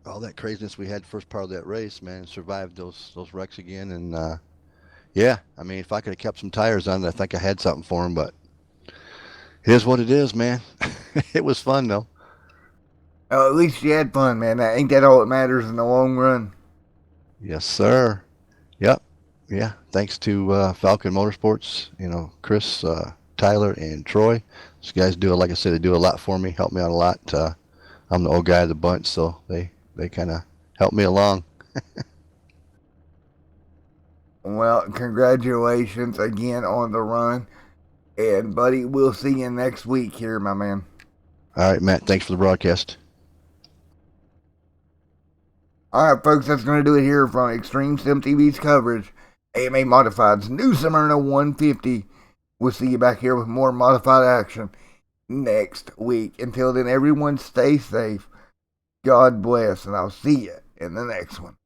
all that craziness we had first part of that race, man, survived those wrecks again, and yeah, I mean, if I could have kept some tires on it, I think I had something for him, but it is what it is, man. It was fun though. Oh, at least you had fun, man. Ain't that all that matters in the long run? Yes, sir. Yep. Yeah. Thanks to Falcon Motorsports, Chris, Tyler, and Troy. These guys do, like I said, they do a lot for me, help me out a lot. I'm the old guy of the bunch, so they kind of help me along. Well, congratulations again on the run. And, buddy, we'll see you next week here, my man. All right, Matt. Thanks for the broadcast. All right, folks, that's going to do it here from Extreme Sim TV's coverage. AMA Modified's new Smyrna 150. We'll see you back here with more modified action next week. Until then, everyone stay safe. God bless, and I'll see you in the next one.